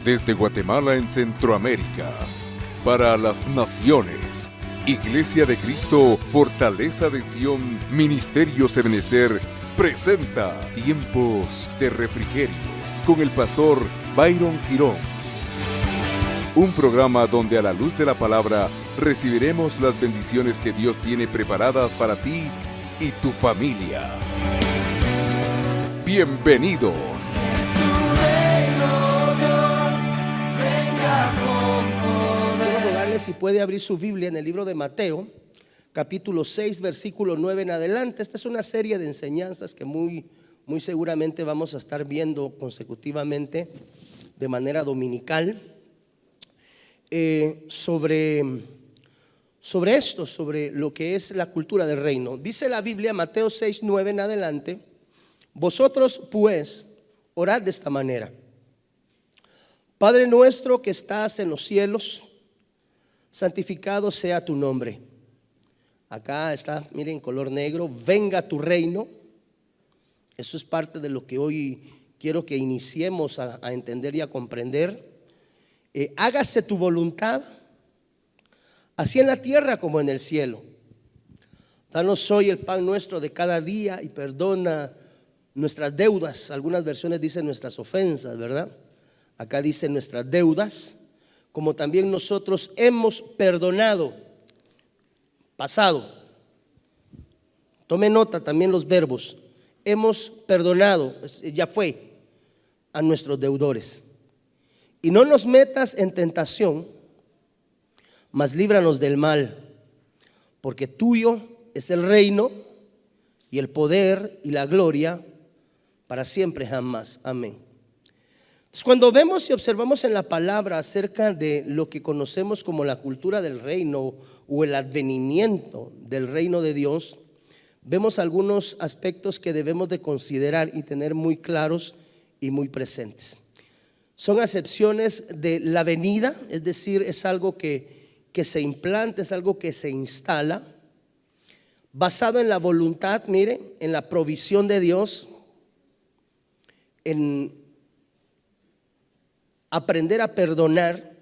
Desde Guatemala en Centroamérica, para las naciones, Iglesia de Cristo, Fortaleza de Sion, Ministerio Ebenecer, presenta Tiempos de Refrigerio, con el pastor Byron Girón. Un programa donde a la luz de la palabra recibiremos las bendiciones que Dios tiene preparadas para ti y tu familia. Bienvenidos. Quiero rogarle si puede abrir su Biblia en el libro de Mateo, capítulo 6, versículo 9 en adelante. Esta es una serie de enseñanzas que muy seguramente vamos a estar viendo consecutivamente de manera dominical sobre lo que es la cultura del reino. Dice la Biblia, Mateo 6, 9 en adelante: vosotros pues orad de esta manera: Padre nuestro que estás en los cielos, santificado sea tu nombre. Acá está, miren, en color negro: venga tu reino. Eso es parte de lo que hoy quiero que iniciemos a entender y a comprender. Hágase tu voluntad, así en la tierra como en el cielo. Danos hoy el pan nuestro de cada día y perdona nuestras deudas. Algunas versiones dicen nuestras ofensas, ¿verdad? Acá dice nuestras deudas, como también nosotros hemos perdonado. Pasado. Tome nota también los verbos. Hemos perdonado, ya fue, a nuestros deudores. Y no nos metas en tentación, mas líbranos del mal, porque tuyo es el reino y el poder y la gloria para siempre jamás. Amén. Entonces, cuando vemos y observamos en la palabra acerca de lo que conocemos como la cultura del reino o el advenimiento del reino de Dios, vemos algunos aspectos que debemos de considerar y tener muy claros y muy presentes. Son acepciones de la venida, es decir, es algo que se implanta, es algo que se instala, basado en la voluntad, mire, en la provisión de Dios, en aprender a perdonar.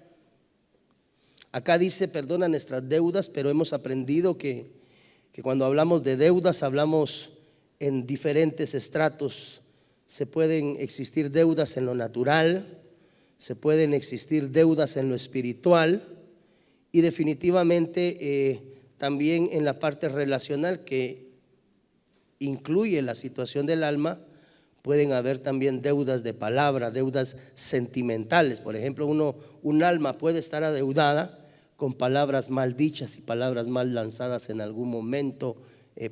Acá dice perdona nuestras deudas, pero hemos aprendido que cuando hablamos de deudas hablamos en diferentes estratos. Se pueden existir deudas en lo natural, se pueden existir deudas en lo espiritual y definitivamente también en la parte relacional que incluye la situación del alma. Pueden haber también deudas de palabra, deudas sentimentales. Por ejemplo, un alma puede estar adeudada con palabras mal dichas y palabras mal lanzadas en algún momento,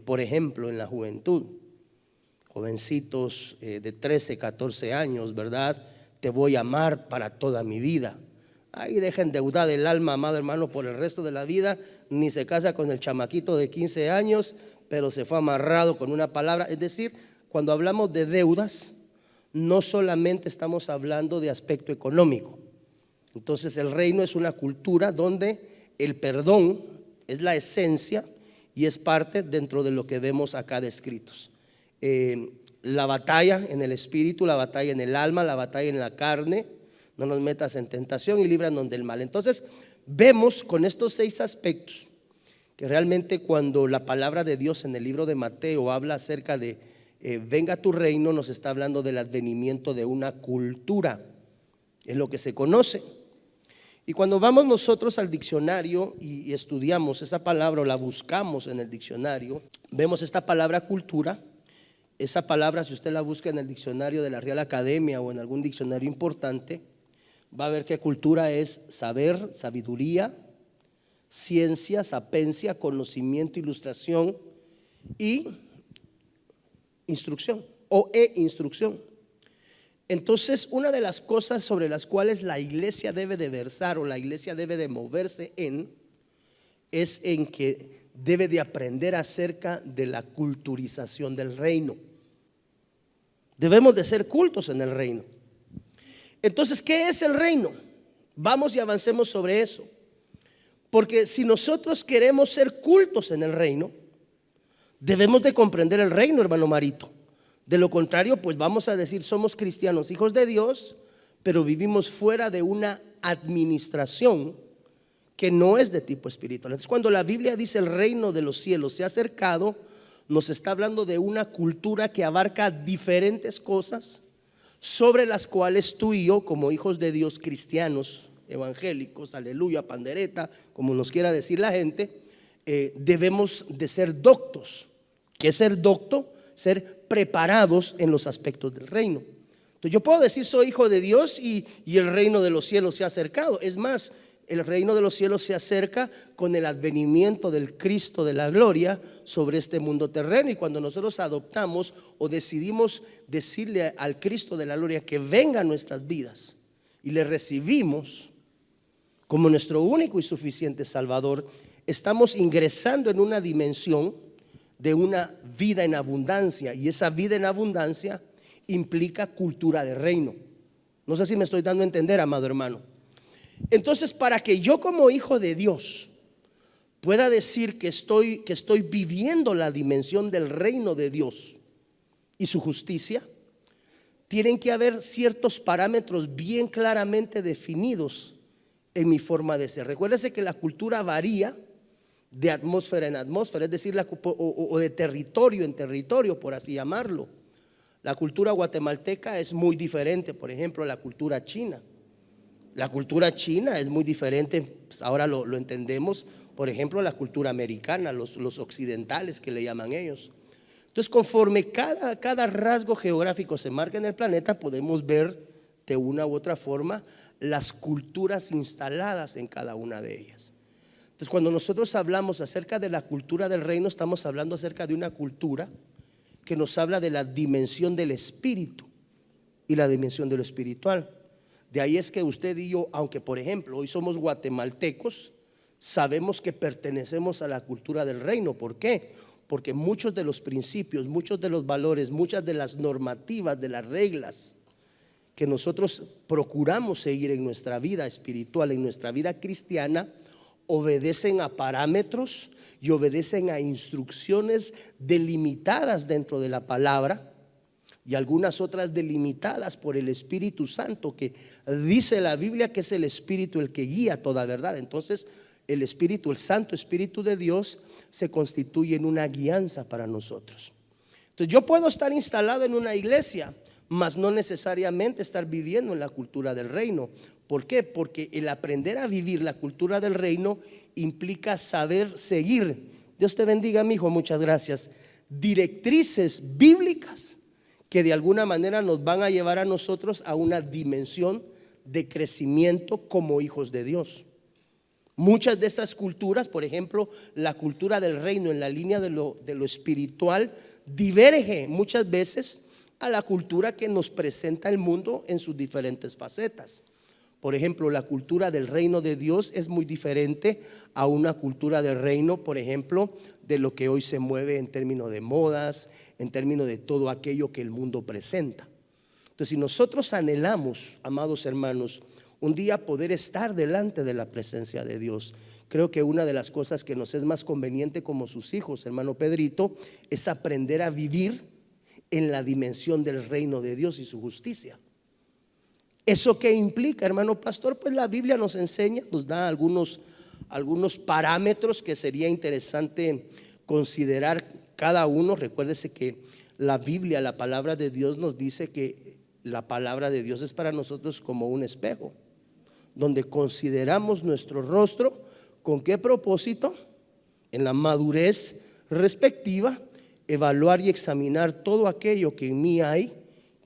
por ejemplo, en la juventud. Jovencitos de 13, 14 años, ¿verdad? Te voy a amar para toda mi vida. Ahí deja endeudada el alma, amado hermano, por el resto de la vida. Ni se casa con el chamaquito de 15 años, pero se fue amarrado con una palabra. Es decir, cuando hablamos de deudas, no solamente estamos hablando de aspecto económico. Entonces el reino es una cultura donde el perdón es la esencia y es parte dentro de lo que vemos acá descritos. La batalla en el espíritu, la batalla en el alma, la batalla en la carne. No nos metas en tentación y líbranos del mal. Entonces vemos con estos 6 aspectos que realmente cuando la palabra de Dios en el libro de Mateo habla acerca de venga tu reino, nos está hablando del advenimiento de una cultura, es lo que se conoce. Y cuando vamos nosotros al diccionario y estudiamos esa palabra o la buscamos en el diccionario, vemos esta palabra cultura. Esa palabra, si usted la busca en el diccionario de la Real Academia o en algún diccionario importante, va a ver que cultura es saber, sabiduría, ciencia, sapienza, conocimiento, ilustración y instrucción o instrucción. Entonces, una de las cosas sobre las cuales la iglesia debe de versar o la iglesia debe de moverse es en que debe de aprender acerca de la culturización del reino. Debemos de ser cultos en el reino. Entonces, ¿qué es el reino? Vamos y avancemos sobre eso. Porque si nosotros queremos ser cultos en el reino, debemos de comprender el reino, hermano Marito. De lo contrario, pues vamos a decir somos cristianos, hijos de Dios, pero vivimos fuera de una administración que no es de tipo espiritual. Entonces, cuando la Biblia dice el reino de los cielos se ha acercado, nos está hablando de una cultura que abarca diferentes cosas sobre las cuales tú y yo, como hijos de Dios, cristianos, evangélicos, aleluya, pandereta, como nos quiera decir la gente, debemos de ser doctos. ¿Qué es ser docto? Ser preparados en los aspectos del reino. Entonces yo puedo decir soy hijo de Dios y el reino de los cielos se ha acercado. Es más, el reino de los cielos se acerca con el advenimiento del Cristo de la gloria sobre este mundo terreno. Y cuando nosotros adoptamos o decidimos decirle al Cristo de la gloria que venga a nuestras vidas y le recibimos como nuestro único y suficiente Salvador, estamos ingresando en una dimensión de una vida en abundancia. Y esa vida en abundancia implica cultura de reino. No sé si me estoy dando a entender, amado hermano. Entonces, para que yo como hijo de Dios pueda decir que estoy viviendo la dimensión del reino de Dios y su justicia, tienen que haber ciertos parámetros bien claramente definidos en mi forma de ser. Recuérdese que la cultura varía de atmósfera en atmósfera, es decir, o de territorio en territorio, por así llamarlo. La cultura guatemalteca es muy diferente, por ejemplo, a la cultura china. La cultura china es muy diferente, pues ahora lo entendemos, por ejemplo, la cultura americana, los occidentales que le llaman ellos. Entonces, conforme cada rasgo geográfico se marca en el planeta, podemos ver de una u otra forma las culturas instaladas en cada una de ellas. Entonces, cuando nosotros hablamos acerca de la cultura del reino, estamos hablando acerca de una cultura que nos habla de la dimensión del espíritu y la dimensión de lo espiritual. De ahí es que usted y yo, aunque por ejemplo hoy somos guatemaltecos, sabemos que pertenecemos a la cultura del reino. ¿Por qué? Porque muchos de los principios, muchos de los valores, muchas de las normativas, de las reglas que nosotros procuramos seguir en nuestra vida espiritual, en nuestra vida cristiana, obedecen a parámetros y obedecen a instrucciones delimitadas dentro de la palabra, y algunas otras delimitadas por el Espíritu Santo, que dice la Biblia que es el Espíritu el que guía toda verdad. Entonces el Espíritu, el Santo Espíritu de Dios, se constituye en una guianza para nosotros. Entonces yo puedo estar instalado en una iglesia, mas no necesariamente estar viviendo en la cultura del reino. ¿Por qué? Porque el aprender a vivir la cultura del reino implica saber seguir, Dios te bendiga, mi hijo, muchas gracias, directrices bíblicas que de alguna manera nos van a llevar a nosotros a una dimensión de crecimiento como hijos de Dios. Muchas de esas culturas, por ejemplo, la cultura del reino en la línea de lo espiritual, diverge muchas veces a la cultura que nos presenta el mundo en sus diferentes facetas. Por ejemplo, la cultura del reino de Dios es muy diferente a una cultura del reino, por ejemplo, de lo que hoy se mueve en términos de modas, en términos de todo aquello que el mundo presenta. Entonces, si nosotros anhelamos, amados hermanos, un día poder estar delante de la presencia de Dios, creo que una de las cosas que nos es más conveniente como sus hijos, hermano Pedrito, es aprender a vivir en la dimensión del reino de Dios y su justicia. ¿Eso qué implica, hermano pastor? Pues la Biblia nos enseña, nos da algunos parámetros que sería interesante considerar cada uno. Recuérdese que la Biblia, la palabra de Dios, nos dice que la palabra de Dios es para nosotros como un espejo, donde consideramos nuestro rostro. ¿Con qué propósito? En la madurez respectiva, evaluar y examinar todo aquello que en mí hay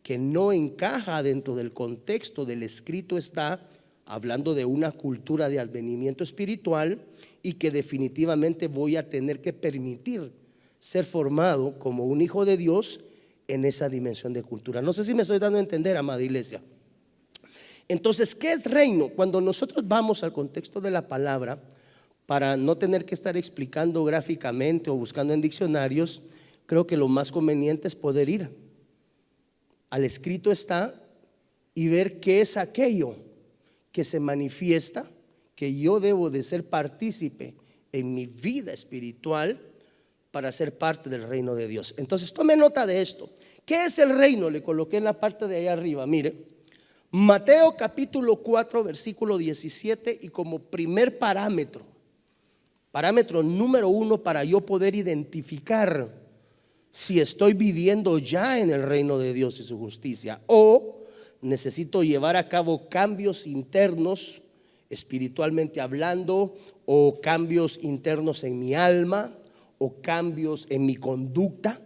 que no encaja dentro del contexto del escrito. Está hablando de una cultura de advenimiento espiritual y que definitivamente voy a tener que permitir ser formado como un hijo de Dios en esa dimensión de cultura. No sé si me estoy dando a entender, amada iglesia. Entonces, ¿qué es reino? Cuando nosotros vamos al contexto de la palabra, para no tener que estar explicando gráficamente o buscando en diccionarios, creo que lo más conveniente es poder ir al escrito está y ver qué es aquello que se manifiesta, que yo debo de ser partícipe en mi vida espiritual para ser parte del reino de Dios. Entonces tome nota de esto. ¿Qué es el reino? Le coloqué en la parte de ahí arriba. Mire, Mateo capítulo 4 versículo 17, y como primer parámetro número 1 para yo poder identificar si estoy viviendo ya en el reino de Dios y su justicia, o necesito llevar a cabo cambios internos, espiritualmente hablando, o cambios internos en mi alma, o cambios en mi conducta.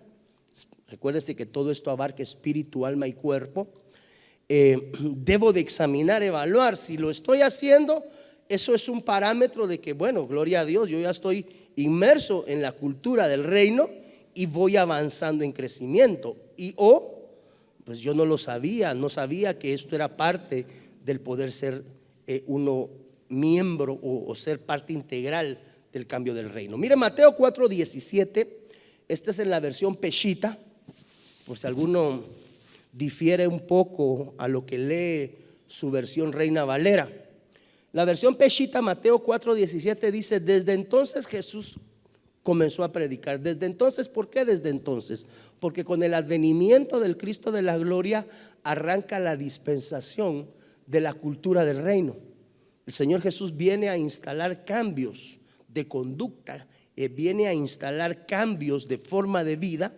Recuérdese que todo esto abarca espíritu, alma y cuerpo. Debo de examinar, evaluar si lo estoy haciendo. Eso es un parámetro de que, bueno, gloria a Dios, yo ya estoy inmerso en la cultura del reino y voy avanzando en crecimiento. Pues yo no sabía que esto era parte del poder ser uno miembro o ser parte integral del cambio del reino. Mire, Mateo 4:17, esta es en la versión Peshita, por si alguno difiere un poco a lo que lee su versión Reina Valera. La versión Peshita, Mateo 4:17 dice: desde entonces Jesús comenzó a predicar. Desde entonces, ¿por qué desde entonces? Porque con el advenimiento del Cristo de la gloria arranca la dispensación de la cultura del reino. El Señor Jesús viene a instalar cambios de conducta, viene a instalar cambios de forma de vida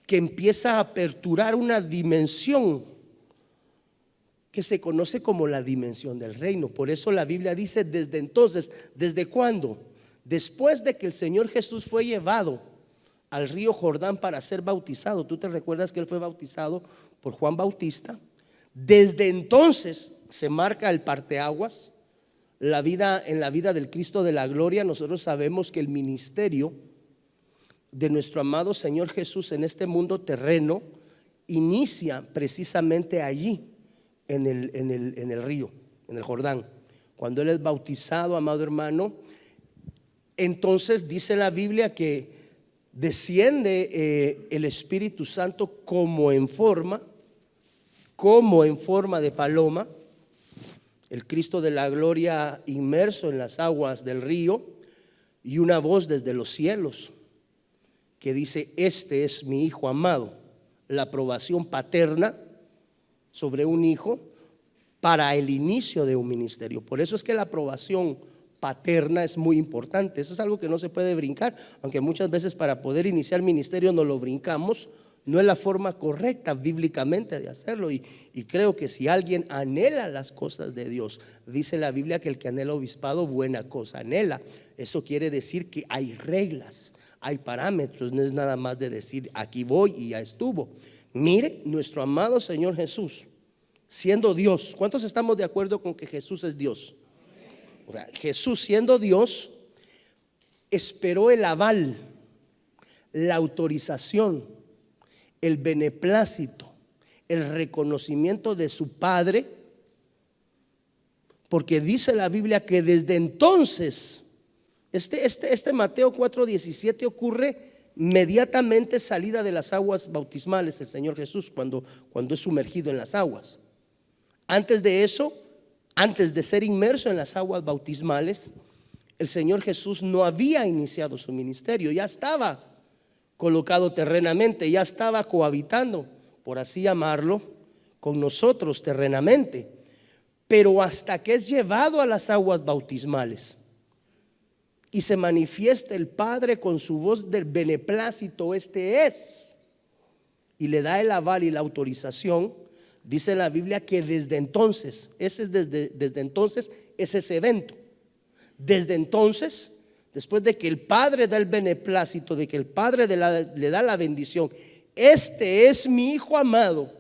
que empieza a aperturar una dimensión que se conoce como la dimensión del reino. Por eso la Biblia dice desde entonces. ¿Desde cuándo? Después de que el Señor Jesús fue llevado al río Jordán para ser bautizado. Tú te recuerdas que él fue bautizado por Juan Bautista. Desde entonces se marca el parteaguas. En la vida del Cristo de la gloria, nosotros sabemos que el ministerio de nuestro amado Señor Jesús en este mundo terreno inicia precisamente allí, en el río, en el Jordán. Cuando él es bautizado, amado hermano, entonces dice la Biblia que desciende el Espíritu Santo como en forma de paloma. El Cristo de la gloria inmerso en las aguas del río, y una voz desde los cielos que dice: este es mi Hijo amado. La aprobación paterna sobre un hijo para el inicio de un ministerio. Por eso es que la aprobación paterna es muy importante. Eso es algo que no se puede brincar, aunque muchas veces para poder iniciar ministerio no lo brincamos. No es la forma correcta bíblicamente de hacerlo, y creo que si alguien anhela las cosas de Dios, dice la Biblia que el que anhela obispado, buena cosa anhela. Eso quiere decir que hay reglas, hay parámetros, no es nada más de decir aquí voy y ya estuvo. Mire, nuestro amado Señor Jesús, siendo Dios, ¿cuántos estamos de acuerdo con que Jesús es Dios? O sea, Jesús siendo Dios esperó el aval, la autorización, el beneplácito, el reconocimiento de su Padre, porque dice la Biblia que desde entonces, este Mateo 4:17 ocurre inmediatamente salida de las aguas bautismales el Señor Jesús, cuando es sumergido en las aguas. Antes de eso, antes de ser inmerso en las aguas bautismales, el Señor Jesús no había iniciado su ministerio, ya estaba colocado terrenamente, ya estaba cohabitando, por así llamarlo, con nosotros terrenamente. Pero hasta que es llevado a las aguas bautismales y se manifiesta el Padre con su voz del beneplácito, este es, y le da el aval y la autorización, dice la Biblia que desde entonces, desde entonces es ese evento. Desde entonces, después de que el Padre da el beneplácito, de que el Padre le da la bendición, este es mi Hijo amado,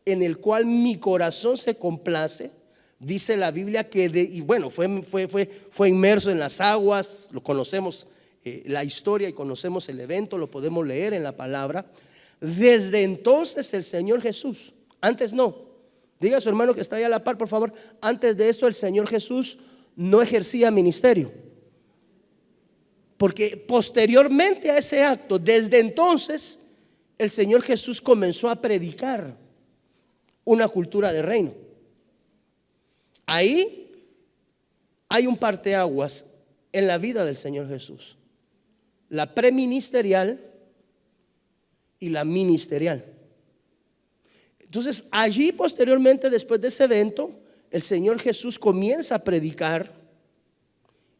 en el cual mi corazón se complace. Dice la Biblia que fue inmerso en las aguas. Lo conocemos, la historia, y conocemos el evento, lo podemos leer en la palabra. Desde entonces el Señor Jesús, antes no, diga a su hermano que está ahí a la par, por favor, antes de esto el Señor Jesús no ejercía ministerio. Porque posteriormente a ese acto, desde entonces, el Señor Jesús comenzó a predicar una cultura de reino. Ahí hay un parteaguas en la vida del Señor Jesús: la preministerial y la ministerial. Entonces allí posteriormente, después de ese evento, el Señor Jesús comienza a predicar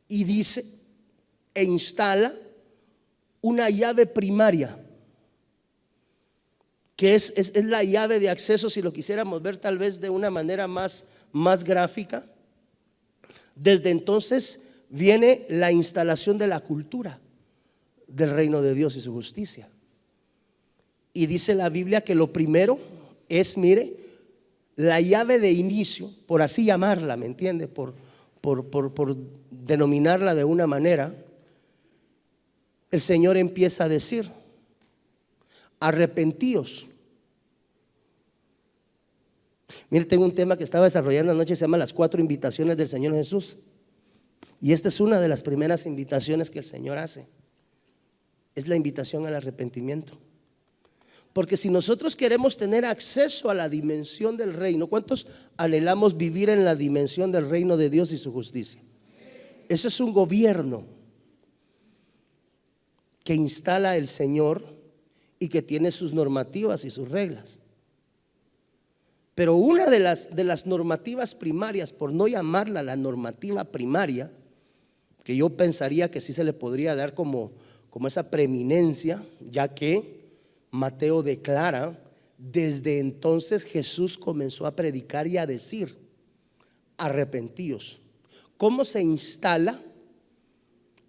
y dice e instala una llave primaria, que es la llave de acceso, si lo quisiéramos ver tal vez de una manera más gráfica. Desde entonces viene la instalación de la cultura del reino de Dios y su justicia. Y dice la Biblia que lo primero es, mire, la llave de inicio, por así llamarla, ¿me entiende? Por denominarla de una manera. El Señor empieza a decir: arrepentíos. Mire, tengo un tema que estaba desarrollando anoche, se llama las 4 invitaciones del Señor Jesús. Y esta es una de las primeras invitaciones que el Señor hace. Es la invitación al arrepentimiento. Porque si nosotros queremos tener acceso a la dimensión del reino, ¿cuántos anhelamos vivir en la dimensión del reino de Dios y su justicia? Eso es un gobierno que instala el Señor y que tiene sus normativas y sus reglas. Pero una de las normativas primarias, por no llamarla la normativa primaria, que yo pensaría que sí se le podría dar como esa preeminencia, ya que Mateo declara: desde entonces Jesús comenzó a predicar y a decir: arrepentíos. ¿Cómo se instala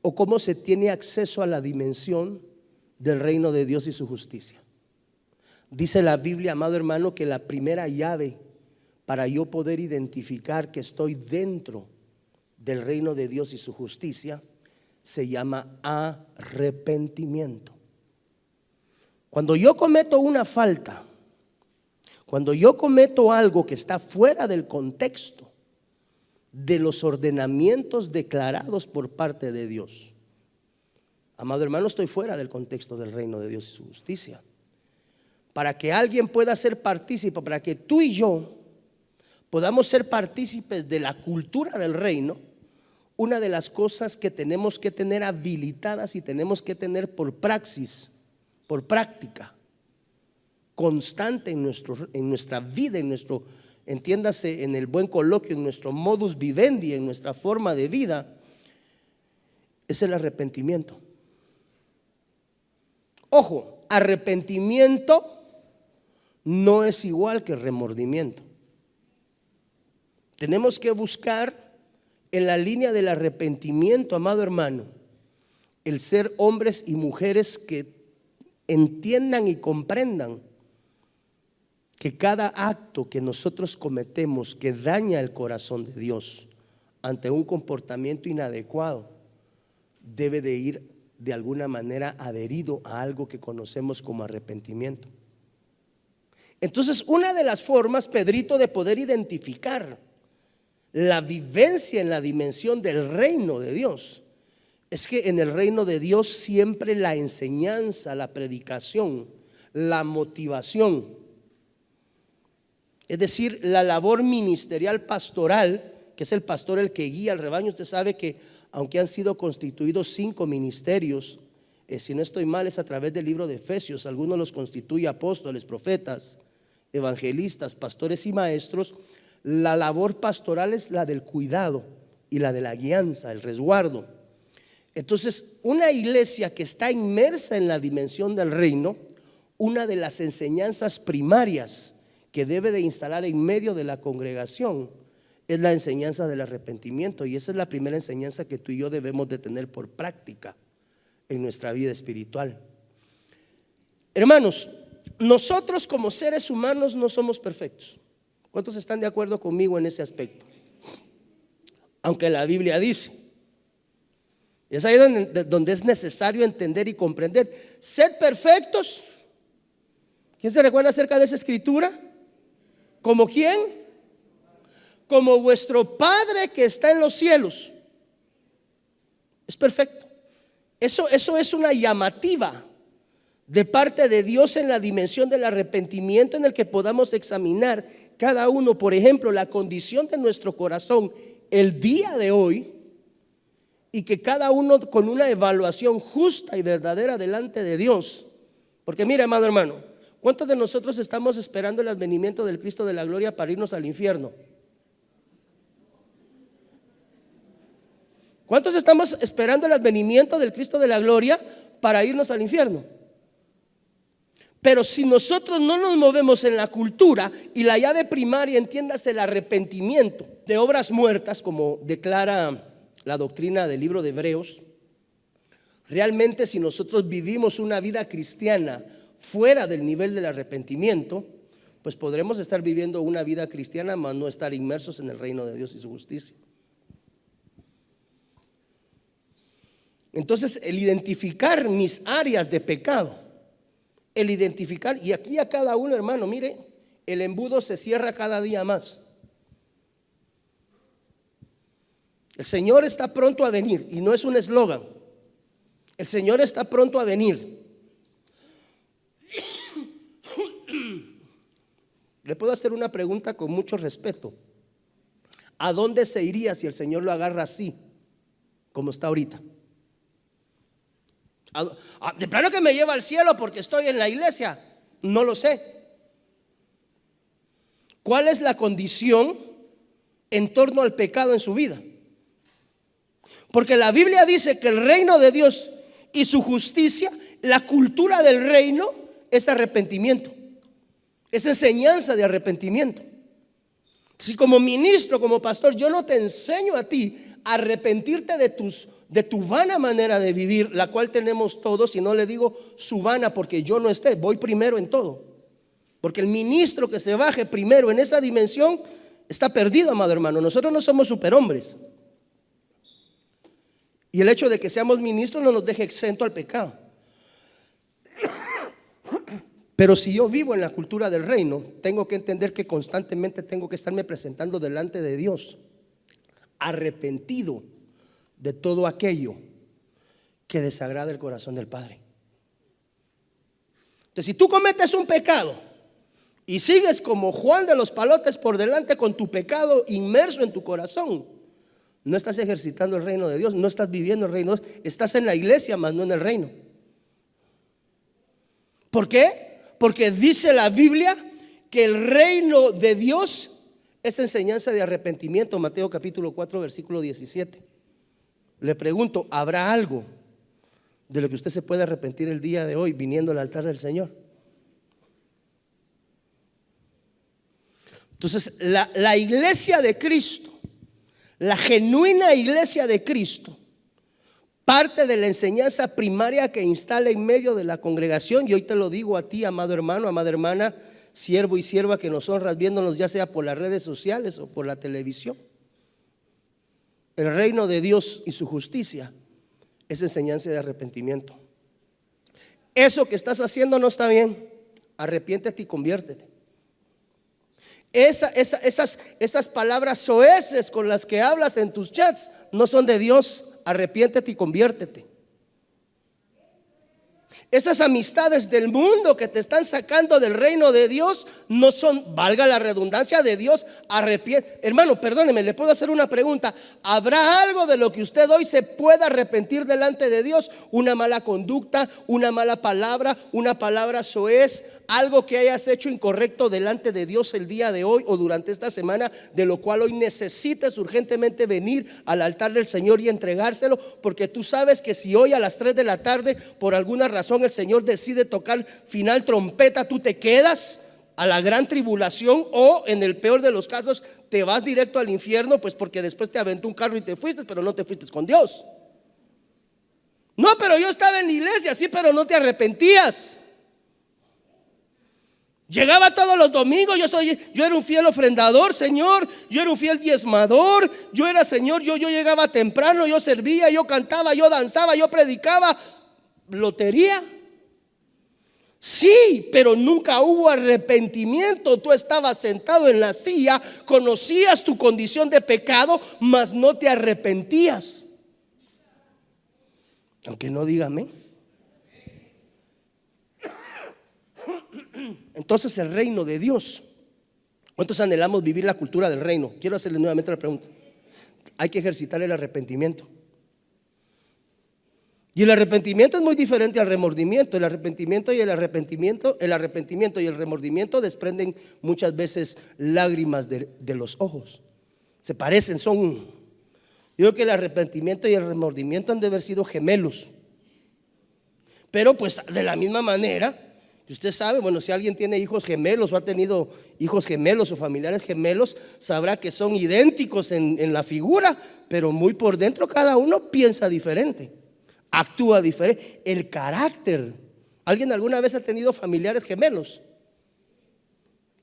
o cómo se tiene acceso a la dimensión del reino de Dios y su justicia? Dice la Biblia, amado hermano, que la primera llave para yo poder identificar que estoy dentro del reino de Dios y su justicia se llama arrepentimiento. Cuando yo cometo una falta, cuando yo cometo algo que está fuera del contexto de los ordenamientos declarados por parte de Dios, amado hermano, estoy fuera del contexto del reino de Dios y su justicia. Para que alguien pueda ser partícipe, para que tú y yo podamos ser partícipes de la cultura del reino, una de las cosas que tenemos que tener habilitadas y tenemos que tener por praxis, por práctica constante en nuestra vida, entiéndase, en el buen coloquio, en nuestro modus vivendi, en nuestra forma de vida, es el arrepentimiento. Ojo, arrepentimiento no es igual que remordimiento. Tenemos que buscar en la línea del arrepentimiento, amado hermano, el ser hombres y mujeres que entiendan y comprendan que cada acto que nosotros cometemos que daña el corazón de Dios ante un comportamiento inadecuado debe de ir de alguna manera adherido a algo que conocemos como arrepentimiento. Entonces, una de las formas, Pedrito, de poder identificar la vivencia en la dimensión del reino de Dios es que en el reino de Dios siempre la enseñanza, la predicación, la motivación, es decir, la labor ministerial pastoral, que es el pastor el que guía al rebaño. Usted sabe que aunque han sido constituidos 5 ministerios, si no estoy mal es a través del libro de Efesios, algunos los constituye apóstoles, profetas, evangelistas, pastores y maestros. La labor pastoral es la del cuidado y la de la guianza, el resguardo. Entonces, una iglesia que está inmersa en la dimensión del reino, una de las enseñanzas primarias que debe de instalar en medio de la congregación es la enseñanza del arrepentimiento. Y esa es la primera enseñanza que tú y yo debemos de tener por práctica en nuestra vida espiritual. Hermanos, nosotros como seres humanos no somos perfectos. ¿Cuántos están de acuerdo conmigo en ese aspecto? Aunque la Biblia dice, es ahí donde es necesario entender y comprender: sed perfectos. ¿Quién se recuerda acerca de esa escritura? ¿Como quién? Como vuestro Padre que está en los cielos es perfecto. Eso es una llamativa de parte de Dios en la dimensión del arrepentimiento, en el que podamos examinar cada uno, por ejemplo, la condición de nuestro corazón el día de hoy, y que cada uno con una evaluación justa y verdadera delante de Dios. Porque mira, amado hermano, ¿Cuántos de nosotros estamos esperando el advenimiento del Cristo de la gloria para irnos al infierno? ¿Cuántos estamos esperando el advenimiento del Cristo de la gloria para irnos al infierno? Pero si nosotros no nos movemos en la cultura y la llave primaria, entiéndase, el arrepentimiento de obras muertas, como declara la doctrina del libro de Hebreos, realmente si nosotros vivimos una vida cristiana fuera del nivel del arrepentimiento, pues podremos estar viviendo una vida cristiana, mas no estar inmersos en el reino de Dios y su justicia. Entonces, el identificar mis áreas de pecado, el identificar, y aquí a cada uno, hermano, mire, el embudo se cierra cada día más. El Señor está pronto a venir, y no es un eslogan. El Señor está pronto a venir. Le puedo hacer una pregunta con mucho respeto. ¿A dónde se iría si el Señor lo agarra así, como está ahorita? De plano que me lleva al cielo porque estoy en la iglesia. No lo sé. ¿Cuál es la condición en torno al pecado en su vida? Porque la Biblia dice que el reino de Dios y su justicia, la cultura del reino es arrepentimiento, es enseñanza de arrepentimiento. Si como ministro, como pastor, yo no te enseño a ti a arrepentirte de tu vana manera de vivir, la cual tenemos todos, y no le digo su vana porque yo no esté, voy primero en todo. Porque el ministro que se baje primero en esa dimensión está perdido, amado hermano. Nosotros no somos superhombres. Y el hecho de que seamos ministros no nos deja exento al pecado. Pero si yo vivo en la cultura del reino, tengo que entender que constantemente tengo que estarme presentando delante de Dios, arrepentido de todo aquello que desagrada el corazón del Padre. Entonces, si tú cometes un pecado y sigues como Juan de los Palotes por delante con tu pecado inmerso en tu corazón, no estás ejercitando el reino de Dios, no estás viviendo el reino de Dios, estás en la iglesia, mas no en el reino. ¿Por qué? Porque dice la Biblia que el reino de Dios es enseñanza de arrepentimiento. Mateo capítulo 4 versículo 17. Le pregunto, ¿habrá algo de lo que usted se puede arrepentir el día de hoy viniendo al altar del Señor? Entonces, la iglesia de Cristo, la genuina iglesia de Cristo, parte de la enseñanza primaria que instala en medio de la congregación. Y hoy te lo digo a ti, amado hermano, amada hermana, siervo y sierva que nos honras viéndonos ya sea por las redes sociales o por la televisión. El reino de Dios y su justicia es enseñanza de arrepentimiento. Eso que estás haciendo no está bien. Arrepiéntete y conviértete. Esas palabras soeces con las que hablas en tus chats no son de Dios. Arrepiéntete y conviértete. Esas amistades del mundo que te están sacando del reino de Dios no son, valga la redundancia, de Dios. Hermano, perdóneme, le puedo hacer una pregunta. ¿Habrá algo de lo que usted hoy se pueda arrepentir delante de Dios? Una mala conducta, una mala palabra, una palabra soez, algo que hayas hecho incorrecto delante de Dios el día de hoy o durante esta semana, de lo cual hoy necesitas urgentemente venir al altar del Señor y entregárselo, porque tú sabes que si hoy a las 3 de la tarde por alguna razón el Señor decide tocar final trompeta, tú te quedas a la gran tribulación, o en el peor de los casos te vas directo al infierno, pues porque después te aventó un carro y te fuiste, pero no te fuiste con Dios. No, pero yo estaba en la iglesia, sí, pero no te arrepentías. Llegaba todos los domingos, yo era un fiel ofrendador, Señor, yo era un fiel diezmador, yo era, Señor, yo llegaba temprano, yo servía, yo cantaba, yo danzaba, yo predicaba. ¿Lotería? Sí, pero nunca hubo arrepentimiento. Tú estabas sentado en la silla, conocías tu condición de pecado, mas no te arrepentías. Aunque no diga amén. Entonces el reino de Dios, ¿cuántos anhelamos vivir la cultura del reino? Quiero hacerle nuevamente la pregunta. Hay que ejercitar el arrepentimiento. Y el arrepentimiento es muy diferente al remordimiento. El arrepentimiento y el remordimiento desprenden muchas veces lágrimas de los ojos. Se parecen, yo creo que el arrepentimiento y el remordimiento han de haber sido gemelos. Pero pues de la misma manera, usted sabe, bueno, si alguien tiene hijos gemelos o ha tenido hijos gemelos o familiares gemelos, sabrá que son idénticos en la figura, pero muy por dentro cada uno piensa diferente, actúa diferente. El carácter, ¿alguien alguna vez ha tenido familiares gemelos?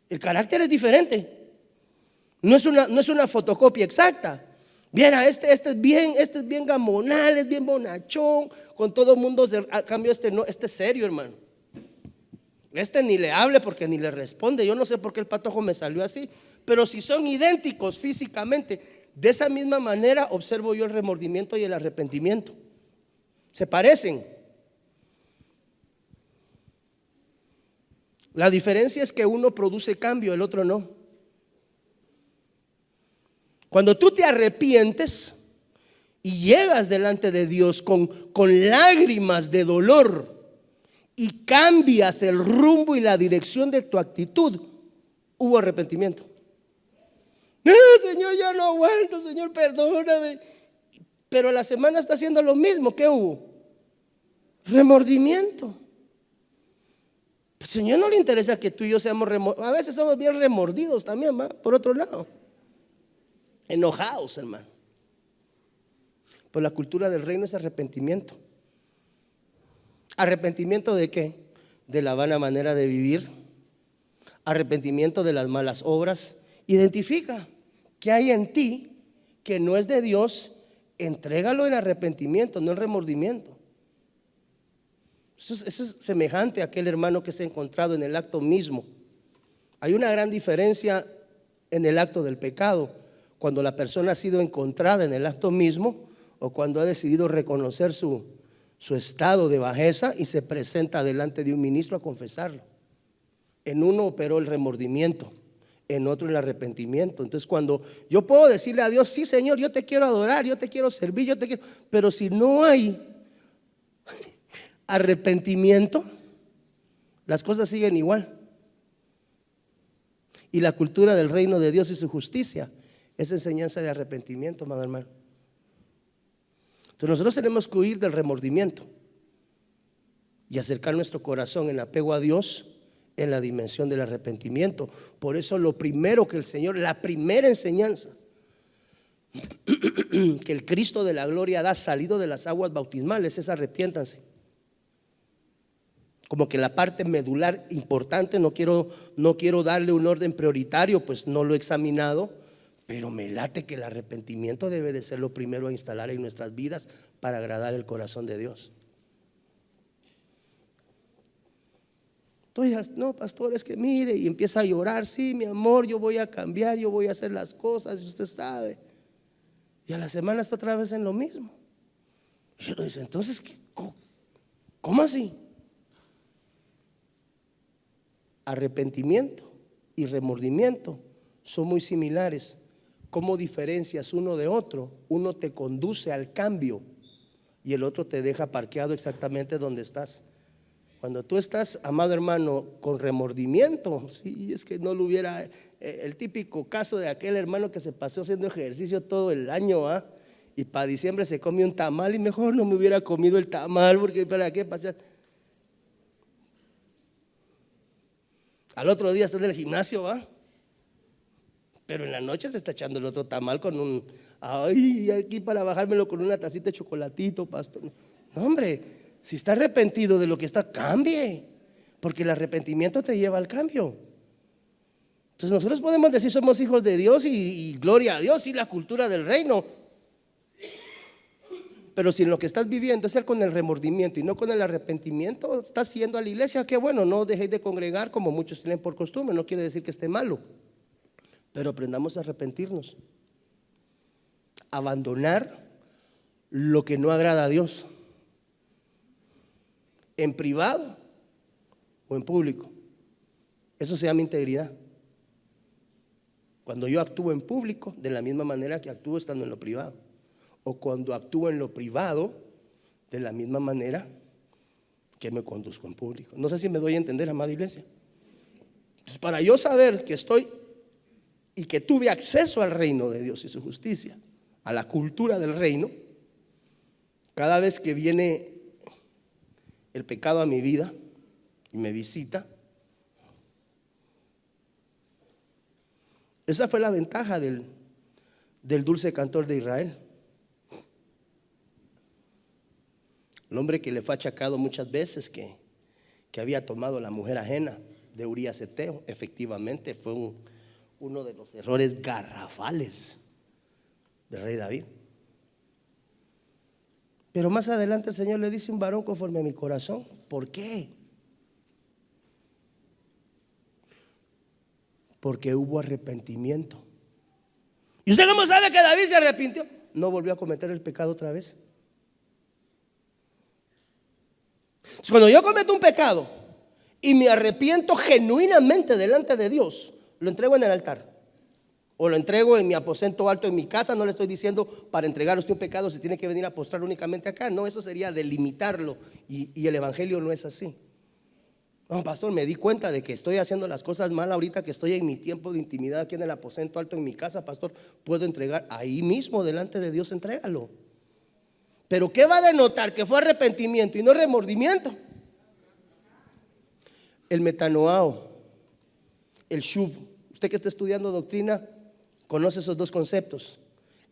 El carácter es diferente. No es una fotocopia exacta. Viera, este es bien gamonal, es bien bonachón, con todo el mundo. A cambio este es serio, hermano. Este ni le hable porque ni le responde. Yo no sé por qué el patojo me salió así, pero si son idénticos físicamente, de esa misma manera observo yo el remordimiento y el arrepentimiento. Se parecen. La diferencia es que uno produce cambio, el otro no. Cuando tú te arrepientes y llegas delante de Dios con lágrimas de dolor y cambias el rumbo y la dirección de tu actitud, hubo arrepentimiento. Señor, ya no aguanto, Señor, perdóname. Pero la semana está haciendo lo mismo. ¿Qué hubo? Remordimiento. Pues, Señor, no le interesa que tú y yo seamos remordidos. A veces somos bien remordidos también, ¿va? Por otro lado, enojados, hermano. Pues la cultura del reino es arrepentimiento. ¿Arrepentimiento de qué? De la vana manera de vivir. Arrepentimiento de las malas obras. Identifica qué hay en ti que no es de Dios. Entrégalo en arrepentimiento, no en remordimiento. Eso es semejante a aquel hermano que se ha encontrado en el acto mismo. Hay una gran diferencia en el acto del pecado, cuando la persona ha sido encontrada en el acto mismo o cuando ha decidido reconocer su estado de bajeza y se presenta delante de un ministro a confesarlo. En uno operó el remordimiento, en otro el arrepentimiento. Entonces, cuando yo puedo decirle a Dios, sí, Señor, yo te quiero adorar, yo te quiero servir, yo te quiero, pero si no hay arrepentimiento, las cosas siguen igual. Y la cultura del reino de Dios y su justicia es enseñanza de arrepentimiento, amado hermano. Entonces nosotros tenemos que huir del remordimiento y acercar nuestro corazón en apego a Dios en la dimensión del arrepentimiento. Por eso lo primero que el Señor, la primera enseñanza que el Cristo de la gloria da salido de las aguas bautismales es arrepiéntanse. Como que la parte medular importante, no quiero darle un orden prioritario, pues no lo he examinado, pero me late que el arrepentimiento debe de ser lo primero a instalar en nuestras vidas para agradar el corazón de Dios. Entonces, no, pastor, es que mire, y empieza a llorar, sí, mi amor, yo voy a cambiar, yo voy a hacer las cosas, y usted sabe. Y a la semana está otra vez en lo mismo. Y yo le digo, entonces, ¿cómo así? Arrepentimiento y remordimiento son muy similares. ¿Cómo diferencias uno de otro? Uno te conduce al cambio y el otro te deja parqueado exactamente donde estás. Cuando tú estás, amado hermano, con remordimiento, sí, es que no lo hubiera, el típico caso de aquel hermano que se pasó haciendo ejercicio todo el año, y para diciembre se come un tamal y mejor no me hubiera comido el tamal porque para qué pasar. Al otro día está en el gimnasio, pero en la noche se está echando el otro tamal con aquí para bajármelo con una tacita de chocolatito, pastor. No, hombre, si está arrepentido de lo que está, cambie, porque el arrepentimiento te lleva al cambio. Entonces nosotros podemos decir somos hijos de Dios y gloria a Dios y la cultura del reino. Pero si en lo que estás viviendo es con el remordimiento y no con el arrepentimiento, estás yendo a la iglesia, qué bueno, no dejéis de congregar como muchos tienen por costumbre, no quiere decir que esté malo, pero aprendamos a arrepentirnos, abandonar lo que no agrada a Dios, en privado o en público. Eso se llama integridad. Cuando yo actúo en público de la misma manera que actúo estando en lo privado, o cuando actúo en lo privado de la misma manera que me conduzco en público. No sé si me doy a entender, amada iglesia. Entonces, para yo saber que estoy y que tuve acceso al reino de Dios y su justicia, a la cultura del reino, cada vez que viene el pecado a mi vida y me visita, esa fue la ventaja del dulce cantor de Israel. El hombre que le fue achacado muchas veces que había tomado la mujer ajena de Urías Eteo, efectivamente fue uno de los errores garrafales del rey David. Pero más adelante el Señor le dice: un varón conforme a mi corazón. ¿Por qué? Porque hubo arrepentimiento. ¿Y usted cómo sabe que David se arrepintió? No volvió a cometer el pecado otra vez. Cuando yo cometo un pecado y me arrepiento genuinamente delante de Dios, lo entrego en el altar o lo entrego en mi aposento alto en mi casa. No le estoy diciendo para entregar a usted un pecado se tiene que venir a postrar únicamente acá. No, eso sería delimitarlo y el evangelio no es así. No, pastor, me di cuenta de que estoy haciendo las cosas mal ahorita que estoy en mi tiempo de intimidad aquí en el aposento alto en mi casa. Pastor, puedo entregar ahí mismo delante de Dios, entrégalo. Pero ¿qué va a denotar que fue arrepentimiento y no remordimiento? El metanoao, el shuv. Usted que está estudiando doctrina conoce esos dos conceptos.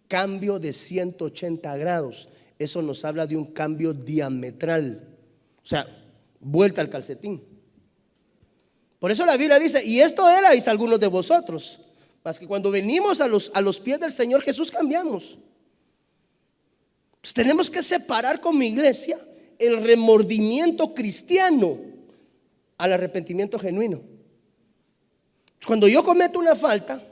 Cambio de 180 grados. Eso nos habla de un cambio diametral. O sea, vuelta al calcetín. Por eso la Biblia dice: y esto erais algunos de vosotros, mas que cuando venimos a los pies del Señor Jesús cambiamos. Pues tenemos que separar como iglesia el remordimiento cristiano al arrepentimiento genuino. Cuando yo cometo una falta,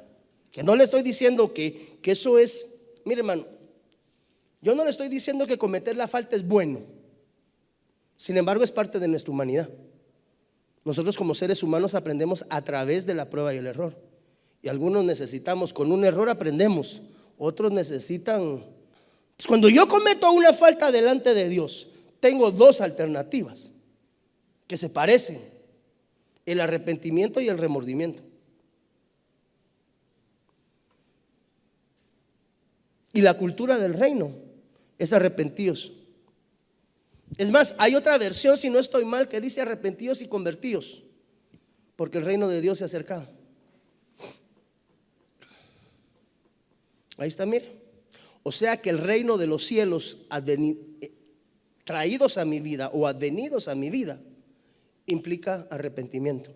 que no le estoy diciendo que eso es, mire hermano, yo no le estoy diciendo que cometer la falta es bueno. Sin embargo, es parte de nuestra humanidad. Nosotros como seres humanos aprendemos a través de la prueba y el error. Y algunos necesitamos, con un error aprendemos, otros necesitan. Pues cuando yo cometo una falta delante de Dios, tengo dos alternativas que se parecen: el arrepentimiento y el remordimiento. Y la cultura del reino es arrepentidos. Es más, hay otra versión, si no estoy mal, que dice arrepentidos y convertidos, porque el reino de Dios se ha acercado. Ahí está, mire. O sea que el reino de los cielos traídos a mi vida o advenidos a mi vida implica arrepentimiento.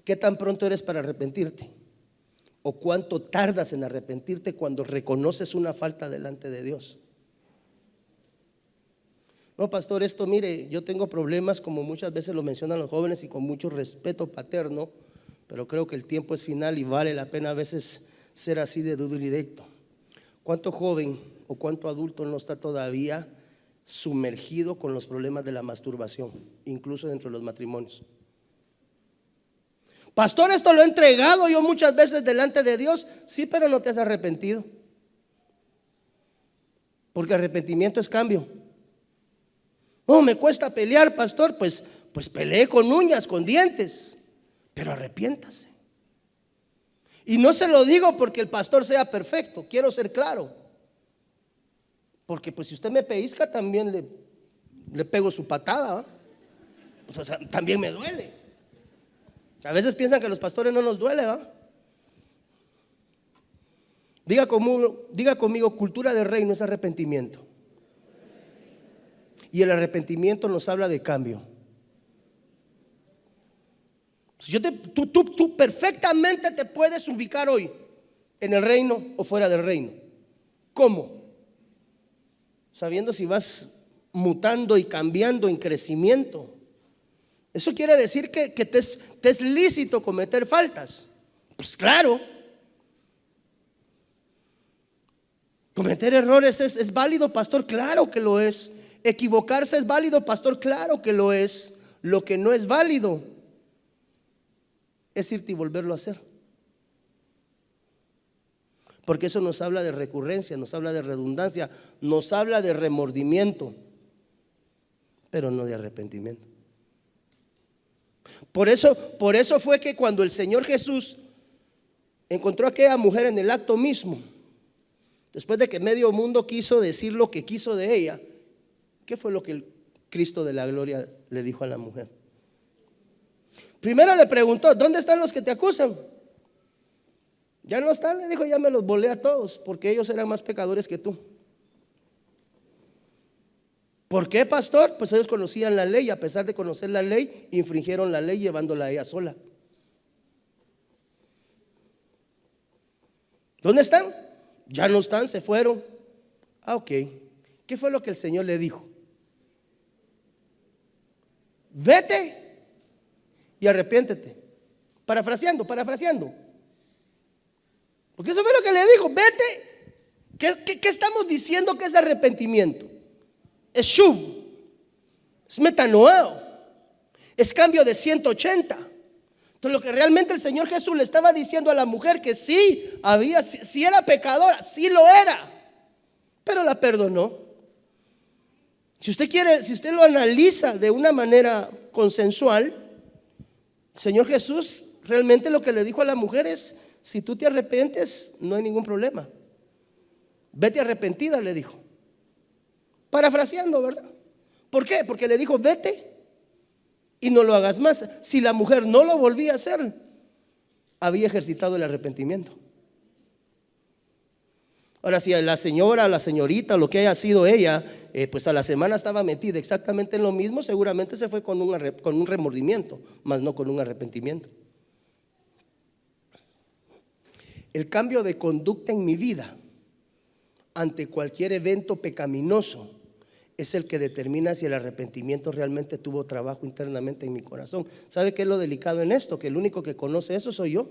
¿Qué tan pronto eres para arrepentirte? ¿O cuánto tardas en arrepentirte cuando reconoces una falta delante de Dios? No, pastor, esto mire, yo tengo problemas, como muchas veces lo mencionan los jóvenes y con mucho respeto paterno, pero creo que el tiempo es final y vale la pena a veces ser así de duro y directo. ¿Cuánto joven o cuánto adulto no está todavía sumergido con los problemas de la masturbación, incluso dentro de los matrimonios? Pastor, esto lo he entregado yo muchas veces delante de Dios. Sí, pero no te has arrepentido, porque arrepentimiento es cambio. No, me cuesta pelear, pastor. Pues pelee con uñas, con dientes, pero arrepiéntase. Y no se lo digo porque el pastor sea perfecto, quiero ser claro, porque pues si usted me pellizca también le pego su patada, pues, o sea, también me duele. A veces piensan que a los pastores no nos duele, ¿va? Diga conmigo, cultura del reino es arrepentimiento. Y el arrepentimiento nos habla de cambio. Tú perfectamente te puedes ubicar hoy en el reino o fuera del reino. ¿Cómo? Sabiendo si vas mutando y cambiando en crecimiento. Eso quiere decir que te es lícito cometer faltas. Pues claro. Cometer errores es válido, pastor, claro que lo es. Equivocarse es válido, pastor, claro que lo es. Lo que no es válido es irte y volverlo a hacer, porque eso nos habla de recurrencia, nos habla de redundancia, nos habla de remordimiento. pero no de arrepentimiento. Por eso fue que cuando el Señor Jesús encontró a aquella mujer en el acto mismo, después de que medio mundo quiso decir lo que quiso de ella, ¿qué fue lo que el Cristo de la gloria le dijo a la mujer? Primero le preguntó: ¿dónde están los que te acusan? Ya no están, le dijo, ya me los volé a todos, porque ellos eran más pecadores que tú. ¿Por qué, pastor? Pues ellos conocían la ley, y a pesar de conocer la ley, infringieron la ley llevándola a ella sola. ¿Dónde están? Ya no están, se fueron. Ok. ¿Qué fue lo que el Señor le dijo? Vete y arrepiéntete. Parafraseando. Porque eso fue lo que le dijo. Vete. ¿Qué estamos diciendo que es arrepentimiento? Es shuv, es metanoeo, es cambio de 180. Entonces lo que realmente el Señor Jesús le estaba diciendo a la mujer, que sí era pecadora, sí lo era, pero la perdonó. Si usted lo analiza de una manera consensual, el Señor Jesús realmente lo que le dijo a la mujer es: si tú te arrepientes, no hay ningún problema. Vete arrepentida, le dijo. Parafraseando, ¿verdad? ¿Por qué? Porque le dijo: vete y no lo hagas más. Si la mujer no lo volvía a hacer, había ejercitado el arrepentimiento. Ahora, si la señora, la señorita, lo que haya sido ella, pues a la semana estaba metida exactamente en lo mismo, seguramente se fue con un remordimiento, mas no con un arrepentimiento. El cambio de conducta en mi vida ante cualquier evento pecaminoso es el que determina si el arrepentimiento realmente tuvo trabajo internamente en mi corazón. ¿Sabe qué es lo delicado en esto? Que el único que conoce eso soy yo.